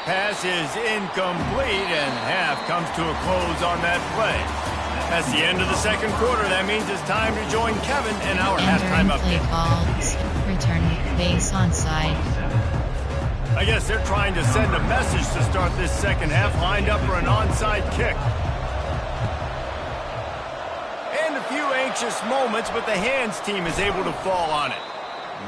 Pass is incomplete, and half comes to a close on that play. That's the end of the second quarter. That means it's time to join Kevin in our halftime update. Return base onside. I guess they're trying to send a message to start this second half, lined up for an onside kick. And a few anxious moments, but the hands team is able to fall on it.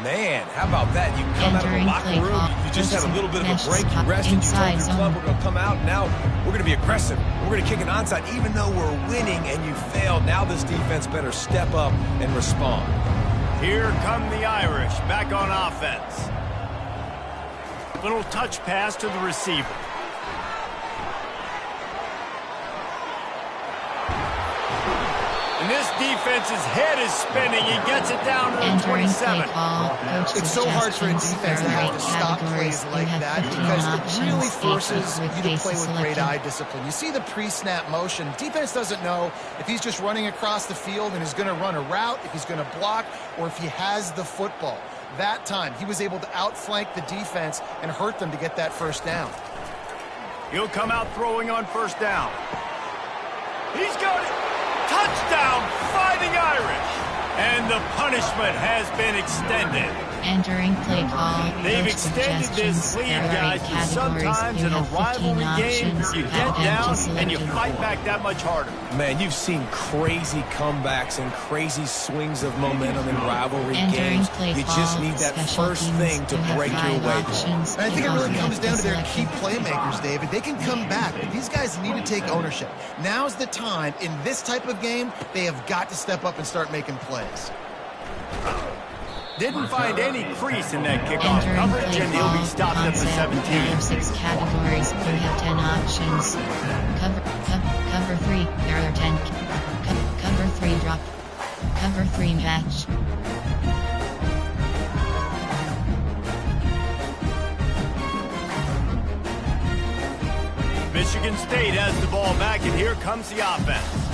Man, how about that? You come out of the locker room, you just had a little bit of a break, you rested, you told your club we're going to come out, and now we're going to be aggressive. We're going to kick an onside, even though we're winning and you failed. Now this defense better step up and respond. Here come the Irish, back on offense. Little touch pass to the receiver. And this defense's head is spinning. He gets it down to the 27. It's so hard for a defense to have to stop plays like that because it really forces you to play with great eye discipline. You see the pre-snap motion. Defense doesn't know if he's just running across the field and is going to run a route, if he's going to block, or if he has the football. That time, he was able to outflank the defense and hurt them to get that first down. He'll come out throwing on first down. He's got it. Touchdown, Fighting Irish. And the punishment has been extended. Entering play call. They've extended this lead, guys, but sometimes in a rivalry game, you get down and you fight back that much harder. Man, you've seen crazy comebacks and crazy swings of momentum in rivalry games. You just need that first thing to break your way. I think it really comes down to their key playmakers, David. They can come back, but these guys need to take ownership. Now's the time. In this type of game, they have got to step up and start making plays. Didn't find any crease in that kickoff coverage, and he'll be stopped at the 17. There are 6 categories. We have 10 options. Cover 3. There are 10. Cover 3 drop. Cover 3 match. Michigan State has the ball back, and here comes the offense.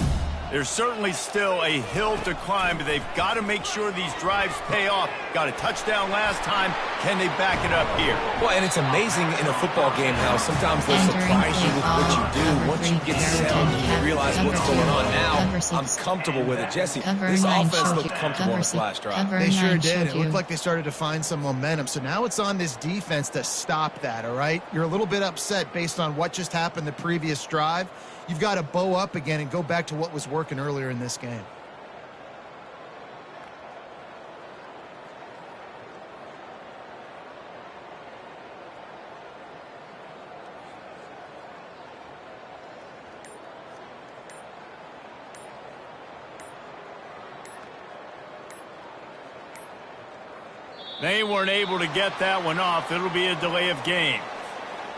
There's certainly still a hill to climb, but they've got to make sure these drives pay off. Got a touchdown last time. Can they back it up here? Well, and it's amazing in a football game how sometimes they'll surprise you with what you do. Once you get settled and you realize what's going on now, I'm comfortable with it. Jesse, this offense looked comfortable on this last drive. They sure did. It looked like they started to find some momentum. So now it's on this defense to stop that, all right? You're a little bit upset based on what just happened the previous drive. You've got to bow up again and go back to what was working earlier in this game. They weren't able to get that one off. It'll be a delay of game.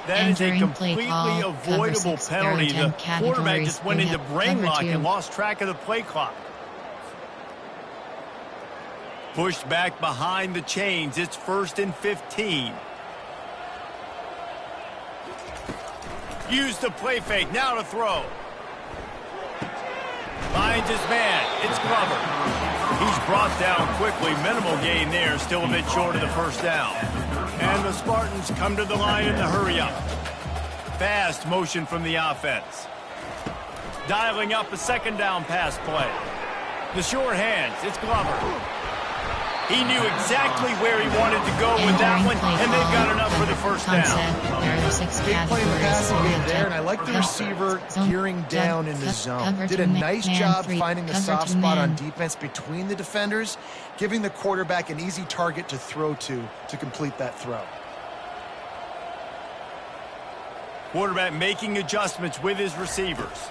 That is a completely avoidable penalty. The quarterback just went into brain lock and lost track of the play clock. Pushed back behind the chains. It's 1st and 15. Use the play fake. Now to throw. Finds his man. It's Glover. He's brought down quickly. Minimal gain there. Still a bit short of the first down. And the Spartans come to the line in the hurry up. Fast motion from the offense. Dialing up a 2nd down pass play. The short hands. It's Glover. He knew exactly where he wanted to go with that one, and they've got enough for the first down. Big play in the passing game there, and I like the receiver gearing down in the zone. Did a nice job finding the soft spot on defense between the defenders, giving the quarterback an easy target to throw to complete that throw. Quarterback making adjustments with his receivers.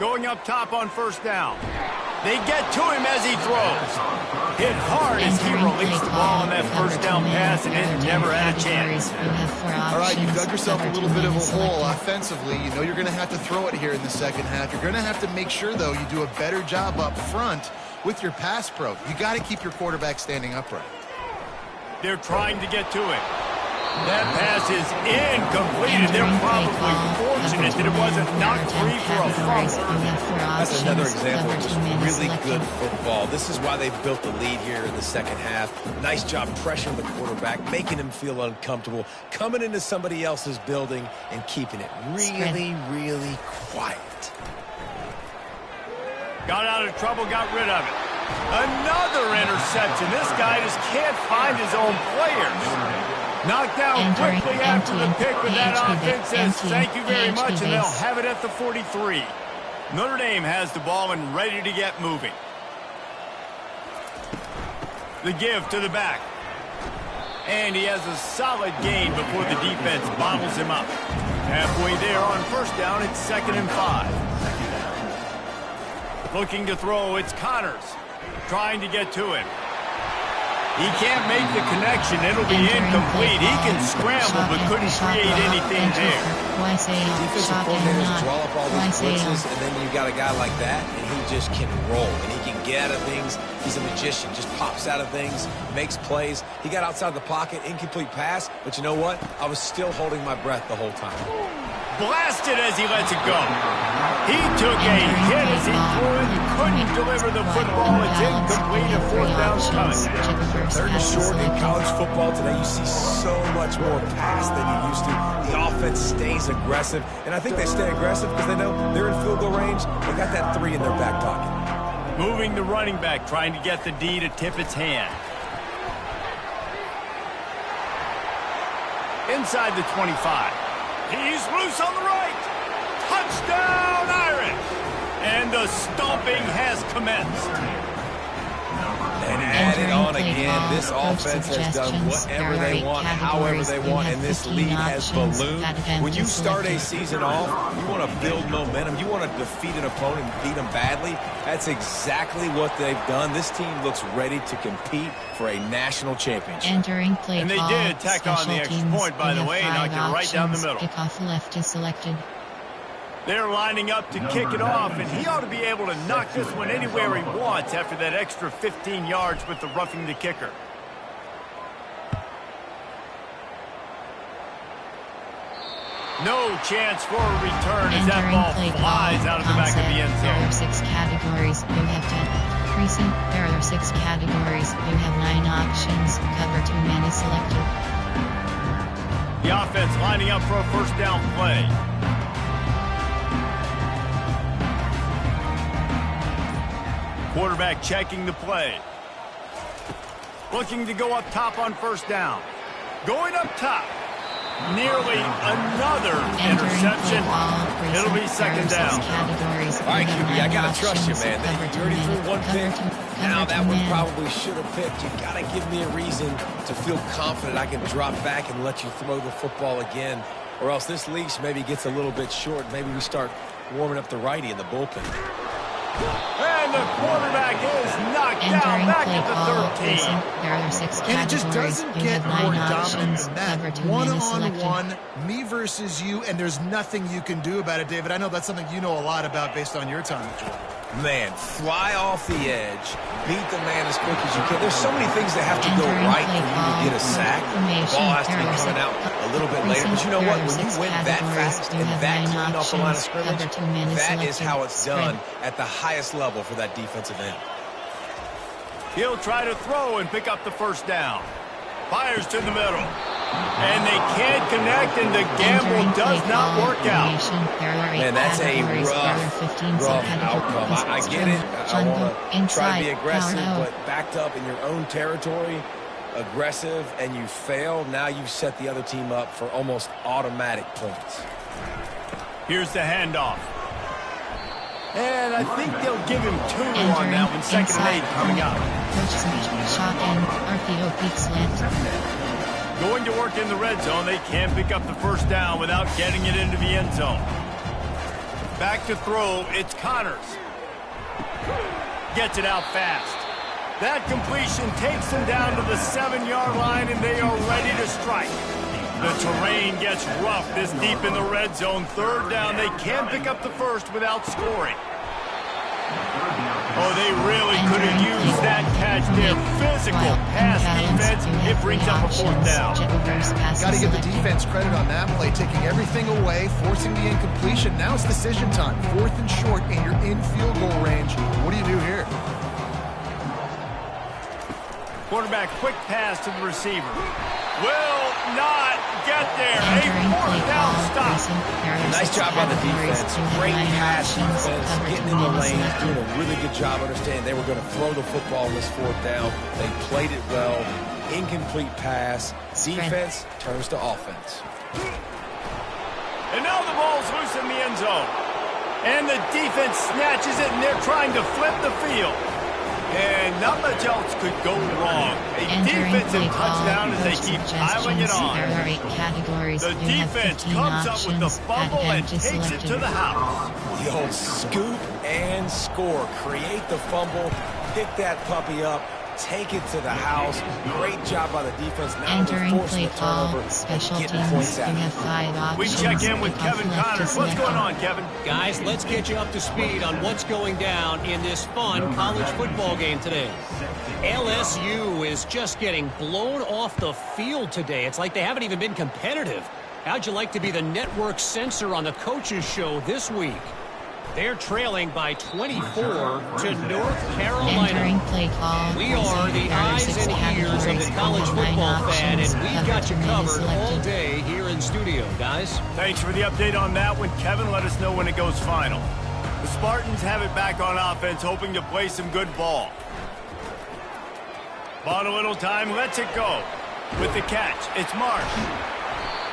Going up top on 1st down. They get to him as he throws. Hit hard as he released the ball on that 1st down pass, and it never had a chance. All right, you've dug yourself a little bit of a hole offensively. You know you're going to have to throw it here in the 2nd half. You're going to have to make sure, though, you do a better job up front with your pass pro. You got to keep your quarterback standing upright. They're trying to get to it. That pass is incomplete, and they're probably fortunate that it wasn't knocked free for a fumble. That's another example of just really good football. This is why they built the lead here in the 2nd half. Nice job pressuring the quarterback, making him feel uncomfortable, coming into somebody else's building and keeping it really, really quiet. Got out of trouble, got rid of it. Another interception. This guy just can't find his own players. Knocked down quickly after the pick, but that offense says thank you very much, and they'll have it at the 43. Notre Dame has the ball and ready to get moving. The give to the back. And he has a solid gain before the defense bottles him up. Halfway there on 1st down, it's 2nd and 5. Looking to throw, it's Connors. Trying to get to him. He can't make the connection. It'll be incomplete. He can scramble, but couldn't create anything there. Defensive coordinators draw up all these blitzes, and then you got a guy like that, and he just can roll, and he can get out of things. He's a magician. Just pops out of things, makes plays. He got outside the pocket, incomplete pass, but you know what? I was still holding my breath the whole time. Blasted as he lets it go. He took a hit as he threw it. Couldn't deliver the football. It's incomplete. A 4th down coming. 3rd and short in college football today. You see so much more pass than you used to. The offense stays aggressive, and I think they stay aggressive because they know they're in field goal range. They got that 3 in their back pocket. Moving the running back, trying to get the D to tip its hand. Inside the 25. He's loose on the right. Touchdown, Irish. And the stomping has commenced. And add it on again. This offense has done whatever they want, however they want, and this lead has ballooned. When you start a season off, you want to build momentum. You want to defeat an opponent and beat them badly. That's exactly what they've done. This team looks ready to compete for a national championship. And they did tack on the extra point, by the way, knocked it right down the middle. Kickoff left is selected. They're lining up to kick it off, and he ought to be able to knock this one anywhere he wants after that extra 15 yards with the roughing the kicker. No chance for a return as that ball flies out of the back of the end zone. There are 6 categories. You have 10. Recent. There are 6 categories. You have 9 options. Cover 2 men is selected. The offense lining up for a 1st down play. Quarterback checking the play. Looking to go up top on 1st down. Going up top. Nearly another interception. It'll be 2nd down. All right, QB, I got to trust you, man. You already threw one pick. Now that one probably should have picked. You got to give me a reason to feel confident I can drop back and let you throw the football again. Or else this leash maybe gets a little bit short. Maybe we start warming up the righty in the bullpen. And the quarterback is knocked down back at the 13. There are 6 And it just categories. doesn't You get have more 9 dominant options. than that. Cover 2 men is selected. One-on-one, me versus you, and there's nothing you can do about it, David. I know that's something you know a lot about based on your time at Georgia. Man, fly off the edge, beat the man as quick as you can. There's so many things that have to go right for you to get a sack. The ball has to be coming out a little bit later. But you know what? When you win that fast and that clean off the line of scrimmage, that is how it's done at the highest level for that defensive end. He'll try to throw and pick up the first down. Fires to the middle. And they can't connect, and the gamble does not work out. Man, that's a rough outcome. I get it. I want to try to be aggressive, but backed up in your own territory, aggressive, and you fail. Now you set the other team up for almost automatic points. Here's the handoff. And I think they'll give him 2 on that one. 2nd and 8 coming up. Shotgun, RPO peak slant. Going to work in the red zone. They can't pick up the first down without getting it into the end zone. Back to throw. It's Connors. Gets it out fast. That completion takes them down to the 7-yard line, and they are ready to strike. The terrain gets rough this deep in the red zone. 3rd down. They can't pick up the first without scoring. Oh, they really could have used that catch there. Physical pass defense. It brings up a 4th down. Got to give the defense credit on that play, taking everything away, forcing the incompletion. Now it's decision time. 4th and short, and you're in field goal range. What do you do here? Quarterback quick pass to the receiver. Will not get there. A 4th down stop. Nice job on the defense. Great pass defense, getting in the lanes, doing a really good job understanding they were going to throw the football on this 4th down. They played it well. Incomplete pass. Defense turns to offense. And now the ball's loose in the end zone. And the defense snatches it, and they're trying to flip the field. And not much else could go wrong. A defensive touchdown as they keep piling it on. There are 8 categories. The defense comes up with the fumble and takes it to the house. The old scoop and score. Create the fumble, pick that puppy up, take it to the house. Great job by the defense. Now Entering play call, turnover, special getting teams, points you out. have 5 options. We check in with Kevin Connors. What's going on, Kevin? Guys, let's get you up to speed on what's going down in this fun college football game today. LSU is just getting blown off the field today. It's like they haven't even been competitive. How'd you like to be the network censor on the coaches show this week? They're trailing by 24 to North Carolina. Entering play call. We are the eyes and ears of the college football fan, and we've got you covered all day here in studio, guys. Thanks for the update on that one, Kevin. Let us know when it goes final. The Spartans have it back on offense, hoping to play some good ball. Bought a little time, lets it go. With the catch, it's Marsh.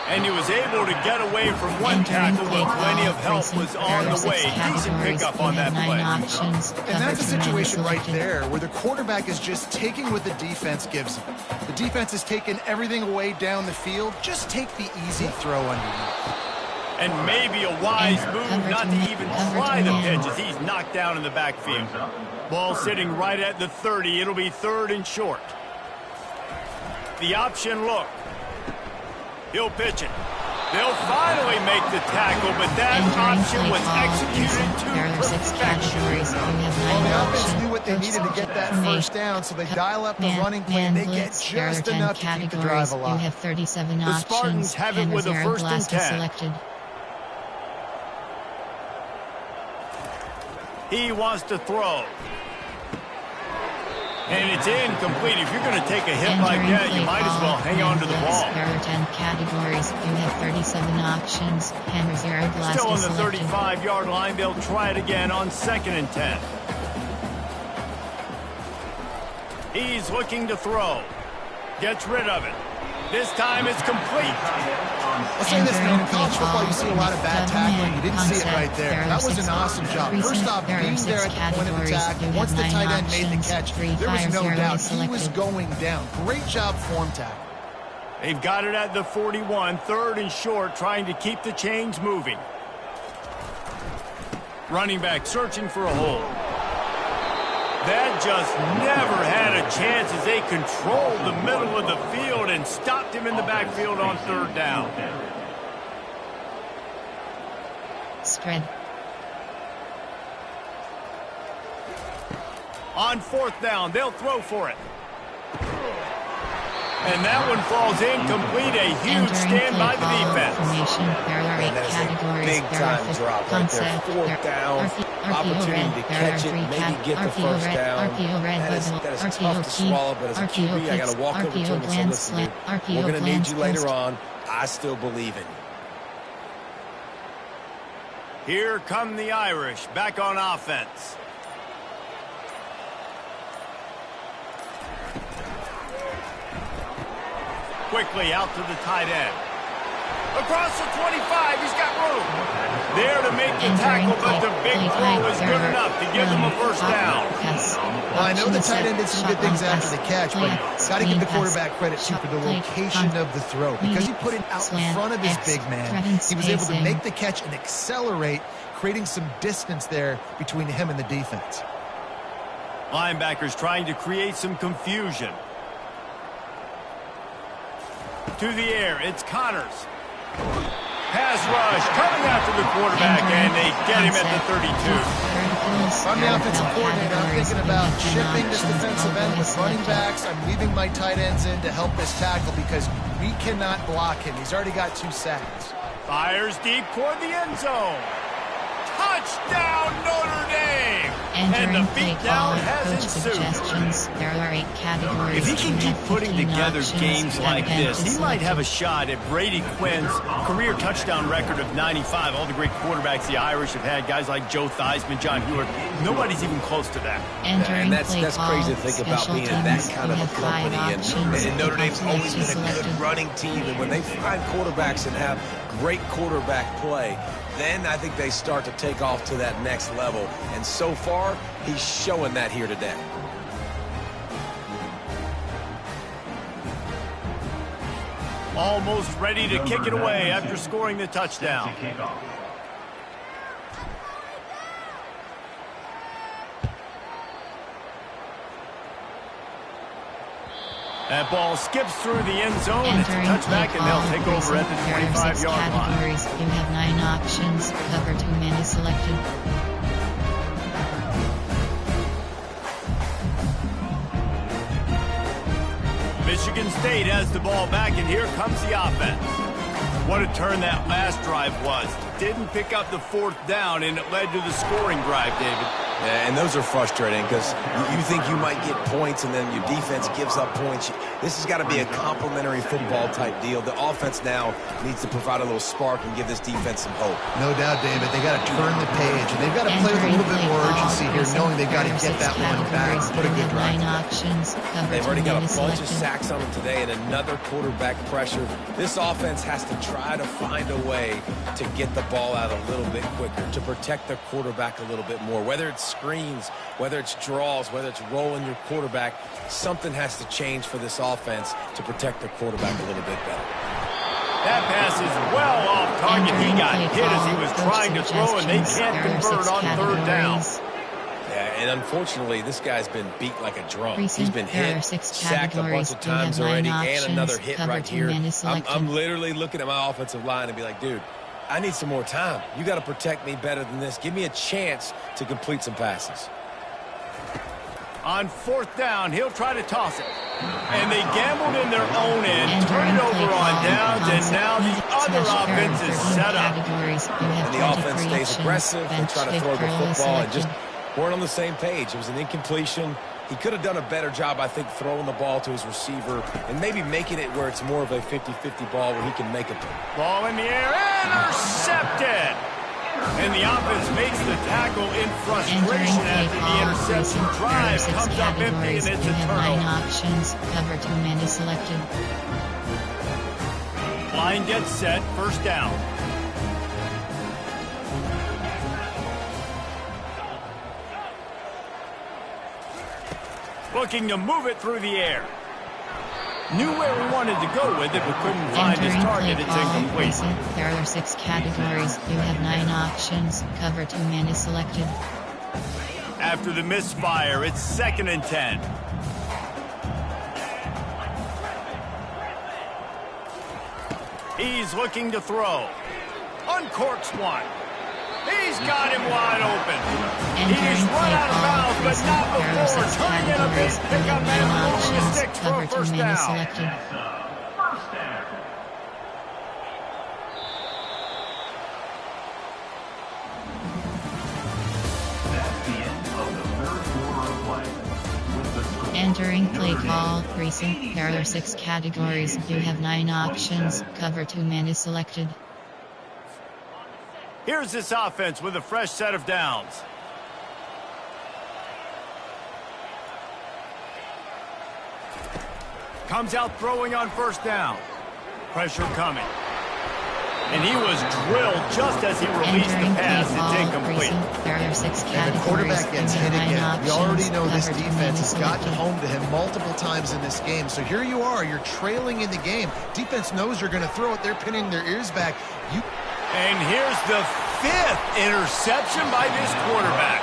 And he was able to get away from one tackle, but plenty of help was on the way. Decent pickup on that play. And that's a situation right there where the quarterback is just taking what the defense gives him. The defense has taken everything away down the field. Just take the easy throw underneath. And maybe a wise move not to even try the pitch as he's knocked down in the backfield. Ball sitting right at the 30. It'll be 3rd and short. The option look. He'll pitch it. They'll finally make the tackle, but that option was executed to perfection. Well, the offense knew what they needed to get that first down, so they dial up the running play, and they get just enough to keep the drive alive. You have 37 the options. Spartans have it with a 1st and 10. Selected. He wants to throw. And it's incomplete. If you're going to take a hit like that, you might as well hang on to the ball. There are 10 categories. You have 37 options. And reserved last Still on the selected. 35-yard line. They'll try it again on 2nd and 10. He's looking to throw. Gets rid of it. This time it's complete. I'll say this, man. In college football, you see a lot of bad tackling. You didn't see it right there. That was an awesome job. First off, being there at the point of attack, once the tight end made the catch, there was no doubt he was going down. Great job form tackle. They've got it at the 41, 3rd and short, trying to keep the chains moving. Running back searching for a hole. That just never had a chance as they controlled the middle of the field and stopped him in the backfield on third down. Spread. On fourth down, they'll throw for it. And that one falls incomplete. A huge stand by the defense. There are 8 categories. Big time drop right there. Fourth down, opportunity to catch it, maybe get the first down. That is tough to swallow, but as a QB, I got to walk over to him and say, listen, dude, we're going to need you later on. I still believe in you. Here come the Irish back on offense. Quickly out to the tight end. Across the 25, he's got room. There to make the tackle, but the big throw is good enough to give them a first down. Well, I know the tight end did some good things after the catch, but got to give the quarterback credit too for the location of the throw. Because he put it out in front of his big man, he was able to make the catch and accelerate, creating some distance there between him and the defense. Linebackers trying to create some confusion. To the air, it's Connors. Pass rush, coming after the quarterback, and they get him at the 32. I'm the offensive coordinator. I'm thinking about shifting this defensive end with running backs. I'm leaving my tight ends in to help this tackle because we cannot block him. He's already got 2 sacks. Fires deep toward the end zone. Touchdown, Notre Dame! And the beatdown has ensued. There are 8 categories. If he can keep putting together games like this, he might have a shot at Brady Quinn's career touchdown record of 95. All the great quarterbacks the Irish have had, guys like Joe Theismann, John Hewitt, nobody's even close to that. And that's crazy to think about being in that kind of a company. And Notre Dame's always been a good running team. And when they find quarterbacks and have great quarterback play, then I think they start to take off to that next level. And so far, he's showing that here today. Almost ready to kick it away after scoring the touchdown. That ball skips through the end zone. It's a touchback, and they'll take over at the 25-yard line. You have 9 options. Cover 2 men is selected. Michigan State has the ball back, and here comes the offense. What a turn that last drive was. Didn't pick up the 4th down, and it led to the scoring drive, David. Yeah, and those are frustrating because you think you might get points and then your defense gives up points. This has got to be a complementary football type deal. The offense now needs to provide a little spark and give this defense some hope. No doubt, David. They got to turn the page, and they've got to play with a little bit more urgency here, knowing they've got to get that one back and put a good drive. They've already got a bunch of sacks on them today and another quarterback pressure. This offense has to try to find a way to get the ball out a little bit quicker, to protect their quarterback a little bit more, whether it's screens, whether it's draws, whether it's rolling your quarterback. Something has to change for this offense to protect their quarterback a little bit better. That pass is well off target. He got hit as he was trying to throw, and they can't convert on 3rd down. Yeah, and unfortunately, this guy's been beat like a drum. He's been hit, sacked a bunch of times already, and another hit right here. I'm literally looking at my offensive line and be like, dude, I need some more time. You got to protect me better than this. Give me a chance to complete some passes. On 4th down, he'll try to toss it. And they gambled in their own end, turn it over on downs, and now the other offense is set up. And the offense stays aggressive. They try to throw the football and just weren't on the same page. It was an incompletion. He could have done a better job, I think, throwing the ball to his receiver and maybe making it where it's more of a 50-50 ball where he can make it. Ball in the air, intercepted! And the offense makes the tackle in frustration after the interception. Drive comes up empty, and it's a turnover. 9 options. Cover 2 men is selected. Line gets set, 1st down. Looking to move it through the air. Knew where he wanted to go with it, but couldn't find his target. It's incomplete. There are 6 categories. You have 9 options. Cover 2 men is selected. After the misfire, it's 2nd and 10. He's looking to throw. Uncorks one. He's got him wide open. He's run out of bounds, but not before turning in a big pick on man moving the sticks for a first down. First down. That's the end of the third quarter of play. With the score Entering play call, recent, there are 6 categories, you have 9 options, cover 2 man is selected. Here's this offense with a fresh set of downs. Comes out throwing on first down. Pressure coming. And he was drilled just as he released the pass. It's incomplete. There are 6 categories. And the quarterback gets hit again. We already know this defense has gotten selected. home to him multiple times in this game. So here you are. You're trailing in the game. Defense knows you're going to throw it. They're pinning their ears back. And here's the 5th interception by this quarterback.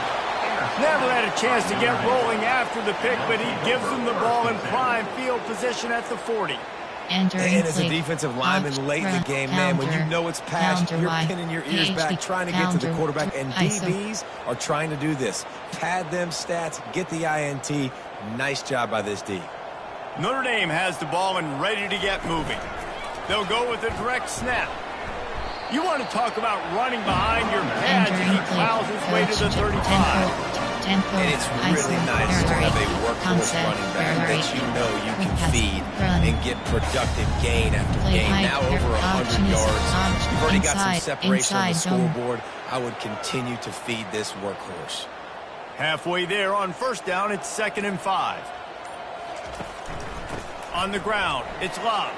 Never had a chance to get rolling after the pick, but he gives them the ball in prime field position at the 40. And as a defensive lineman late in the game, man, when you know it's past, you're pinning your ears back, trying to get to the quarterback. And DBs are trying to do this. Pad them stats, get the INT. Nice job by this D. Notre Dame has the ball and ready to get moving. They'll go with a direct snap. You want to talk about running behind your pads, and he plows his way to the 35. And it's really nice to have a workhorse running back that you know you can feed and get productive gain after gain. Now over 100 yards. You've already got some separation on the scoreboard. I would continue to feed this workhorse. Halfway there on first down, it's 2nd and 5. On the ground, it's Love.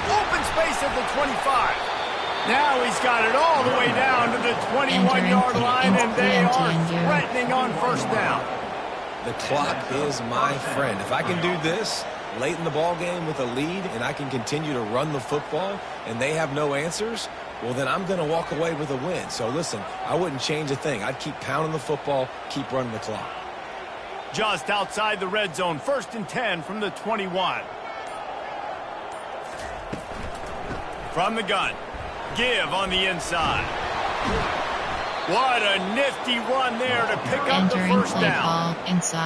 Open space at the 25. Now he's got it all the way down to the 21-yard line, and they are threatening on first down. The clock is my friend. If I can do this late in the ball game with a lead and I can continue to run the football and they have no answers, well, then I'm going to walk away with a win. So, listen, I wouldn't change a thing. I'd keep pounding the football, keep running the clock. Just outside the red zone, 1st and 10 from the 21. From the gun. Give on the inside. What a nifty run there to pick up the first down.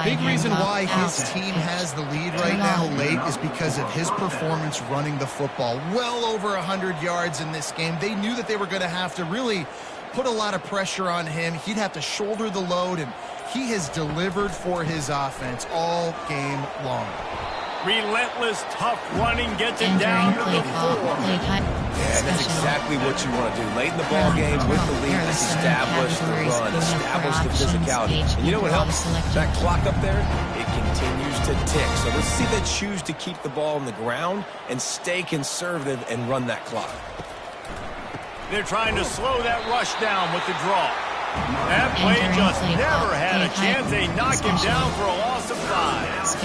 Big reason why his team has the lead right now late is because of his performance running the football. Well over 100 yards in this game. They knew that they were going to have to really put a lot of pressure on him. He'd have to shoulder the load, and he has delivered for his offense all game long. Relentless, tough running gets it down to the 4. Yeah, that's exactly what you want to do. Late in the ball game with the lead, establish the run, establish the physicality. And you know what helps? That clock up there, it continues to tick. So let's see they choose to keep the ball on the ground and stay conservative and run that clock. They're trying to slow that rush down with the draw. That play just never had a chance. They knock him down for a loss of 5.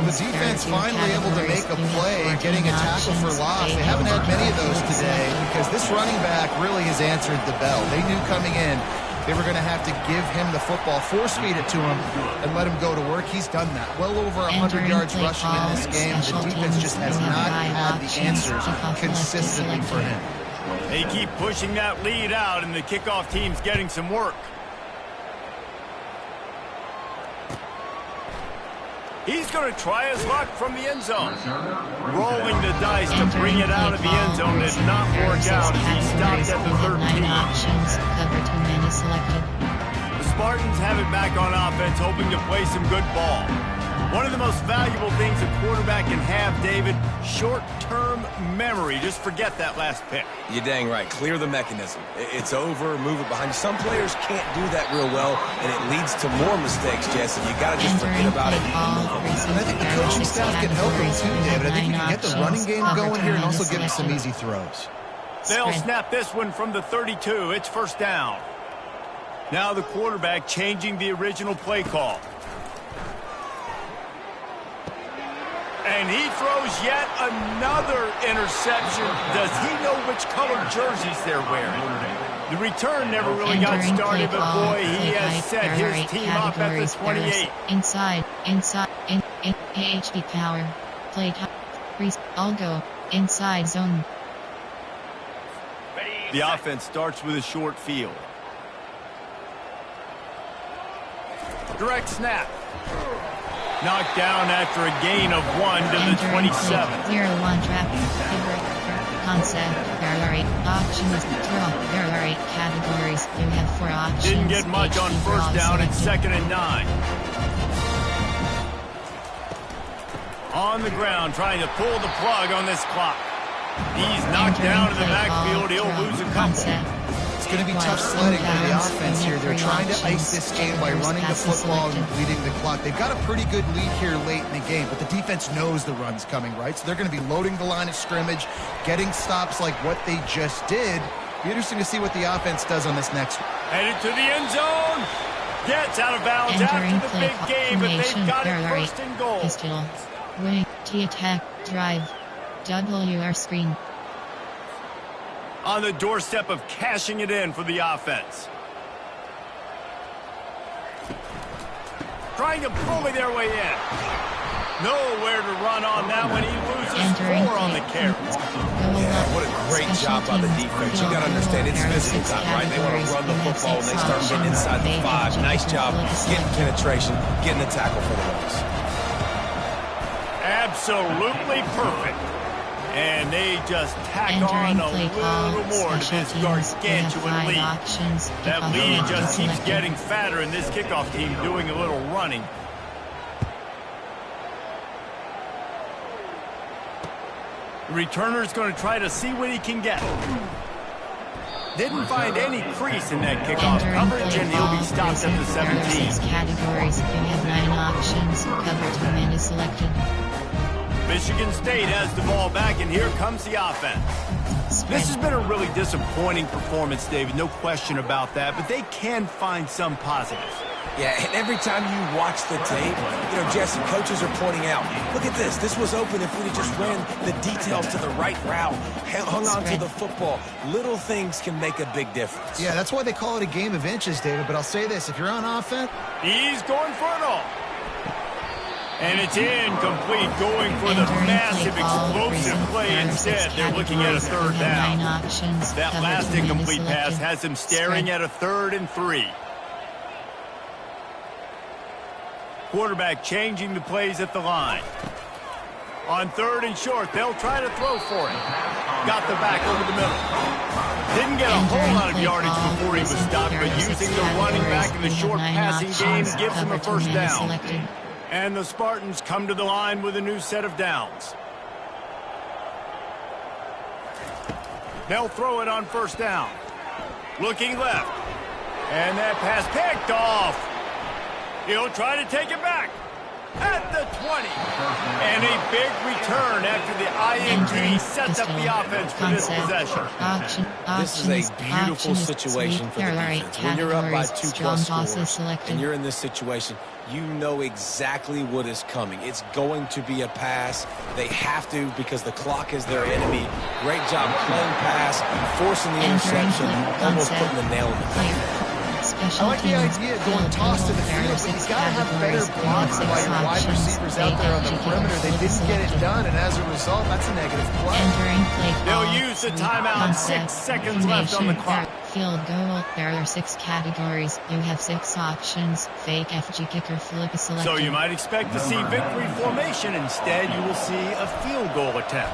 The defense finally able to make a play, getting a tackle for loss. They haven't had many of those today because this running back really has answered the bell. They knew coming in they were going to have to give him the football, force feed it to him, and let him go to work. He's done that. Well over 100 yards rushing in this game. The defense just has not had the answers consistently for him. They keep pushing that lead out, and the kickoff team's getting some work. He's going to try his luck from the end zone. Rolling the dice to bring it out of the end zone did not work out as he stopped at the 13. The Spartans have it back on offense, hoping to play some good ball. One of the most valuable things a quarterback can have, David, short-term memory. Just forget that last pick. You're dang right. Clear the mechanism. It's over, move it behind you. Some players can't do that real well, and it leads to more mistakes, Jesse. You got to just forget about it. And I think the coaching staff can help him too, David. I think you can get the running game going here and also give him some easy throws. They'll snap this one from the 32. It's first down. Now the quarterback changing the original play call. And he throws yet another interception. Does he know which color jerseys they're wearing? The return never really got started, but boy, he has set his team up at the 28. Inside, AHP power. Play top. All go. Inside zone. The offense starts with a short field. Direct snap. Knocked down after a gain of 1 to the 27. 0-1 trap. Concept. There are 8 options. There are 8 categories. You have 4 options. Didn't get much on first down at 2nd and 9. On the ground, trying to pull the plug on this clock. He's knocked down in the backfield. He'll lose a couple. It's going to be tough sledding for the offense here. They're trying to ice this game by running the football and bleeding the clock. They've got a pretty good lead here late in the game, but the defense knows the run's coming, right? So they're going to be loading the line of scrimmage, getting stops like what they just did. Be interesting to see what the offense does on this next one. Headed to the end zone. Gets out of bounds after the big game, but they've got it first and goal. Pistol. Wing. T-attack. Drive. WR screen. On the doorstep of cashing it in for the offense. Trying to bully their way in. Nowhere to run on that one. He loses 4 on the carry. Yeah, what a great job by the defense. You got to understand, it's physical time, right? They want to run the football when they start getting inside the 5. Nice job getting penetration, getting the tackle for the loss. Absolutely perfect. And they just tack on a little more to this gargantuan lead. That lead just keeps getting fatter, and this kickoff team doing a little running. The returner's going to try to see what he can get. Didn't find any crease in that kickoff coverage, and he'll be stopped at the 17. Categories. You have 9 options. Cover 2 men is selected. Michigan State has the ball back, and here comes the offense. This has been a really disappointing performance, David, no question about that, but they can find some positives. Yeah, and every time you watch the tape, you know, Jesse, coaches are pointing out, look at this. This was open if we'd have just ran the details to the right route, hung on to the football. Little things can make a big difference. Yeah, that's why they call it a game of inches, David, but I'll say this. If you're on offense... He's going for it all. And it's incomplete, going for the massive explosive play instead. They're looking at a 3rd down. That last incomplete pass has him staring at a 3rd and 3. Quarterback changing the plays at the line. On 3rd and short, they'll try to throw for it. Got the back over the middle. Didn't get a whole lot of yardage before he was stopped, but using the running back in the short passing game gives him a 1st down. And the Spartans come to the line with a new set of downs. They'll throw it on 1st down. Looking left. And that pass picked off. He'll try to take it back. At the 20. And a big return after the INT sets up the offense for this possession. This is a beautiful situation for the defense. When you're up by 2+ scores and you're in this situation, you know exactly what is coming. It's going to be a pass. They have to because the clock is their enemy. Great job playing pass, forcing the interception, almost putting the nail in the coffin. I like the idea of going toss to the field, but you've got to have better blocks by your wide receivers out there on the perimeter. They didn't get it done, and as a result, that's a negative play. They'll use the timeout. 6 seconds left on the clock. Field goal. There are 6 categories. You have 6 options. Fake FG kicker flip is selected. So you might expect to see victory formation. Instead, you will see a field goal attempt.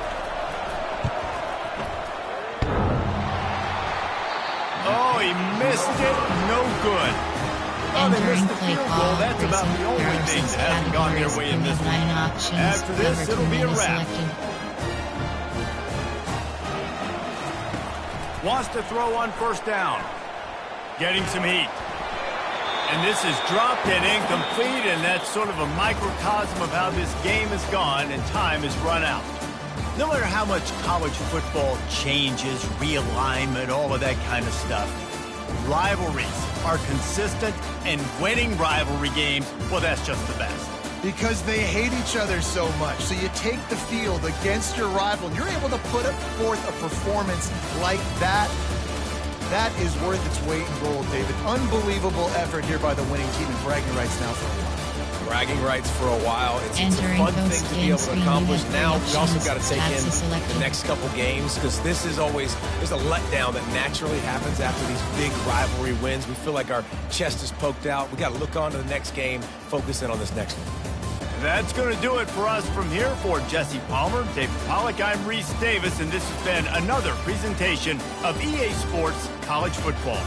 Oh, he missed it. No good. Oh, they missed the field goal. That's about the only thing that hasn't gone their way in this one. After this, it'll be a wrap. Wants to throw on 1st down. Getting some heat. And this is dropped and incomplete, and that's sort of a microcosm of how this game has gone, and time has run out. No matter how much college football changes, realignment, all of that kind of stuff, rivalries are consistent, and winning rivalry games, well, that's just the best. because they hate each other so much. So you take the field against your rival, and you're able to put forth a performance like that. That is worth its weight in gold, David. Unbelievable effort here by the winning team, and bragging rights now for a while. Bragging rights for a while. It's a fun thing to be able to accomplish. Now we also got to take in the next couple games, because this is always, there's a letdown that naturally happens after these big rivalry wins. We feel like our chest is poked out. We got to look on to the next game, focus in on this next one. That's going to do it for us from here. For Jesse Palmer, David Pollack, I'm Reese Davis, and this has been another presentation of EA Sports College Football.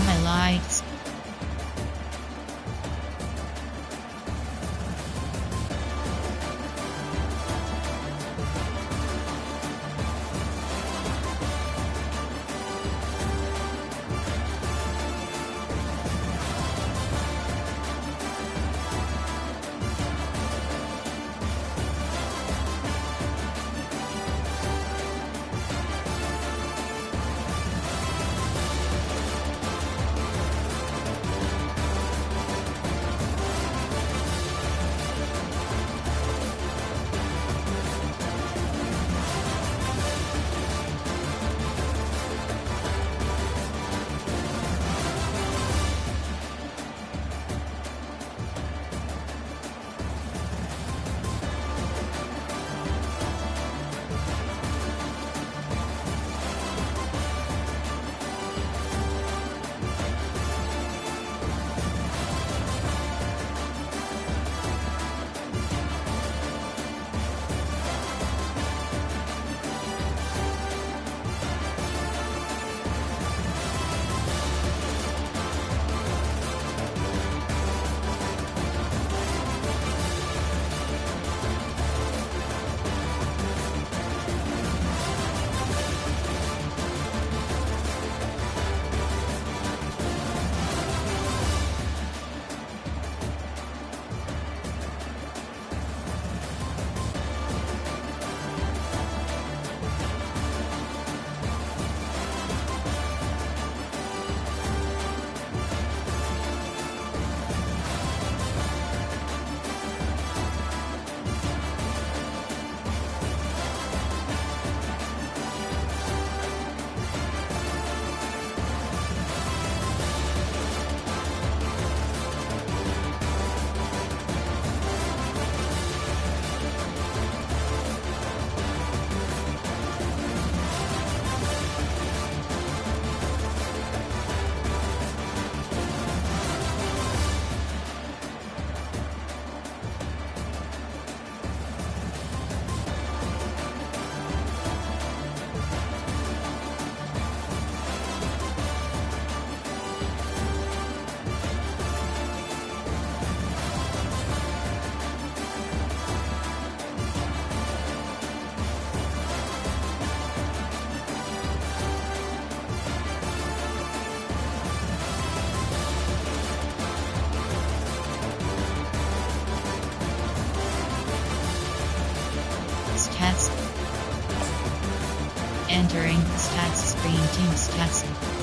Highlights. Stats. Entering stats screen, team stats.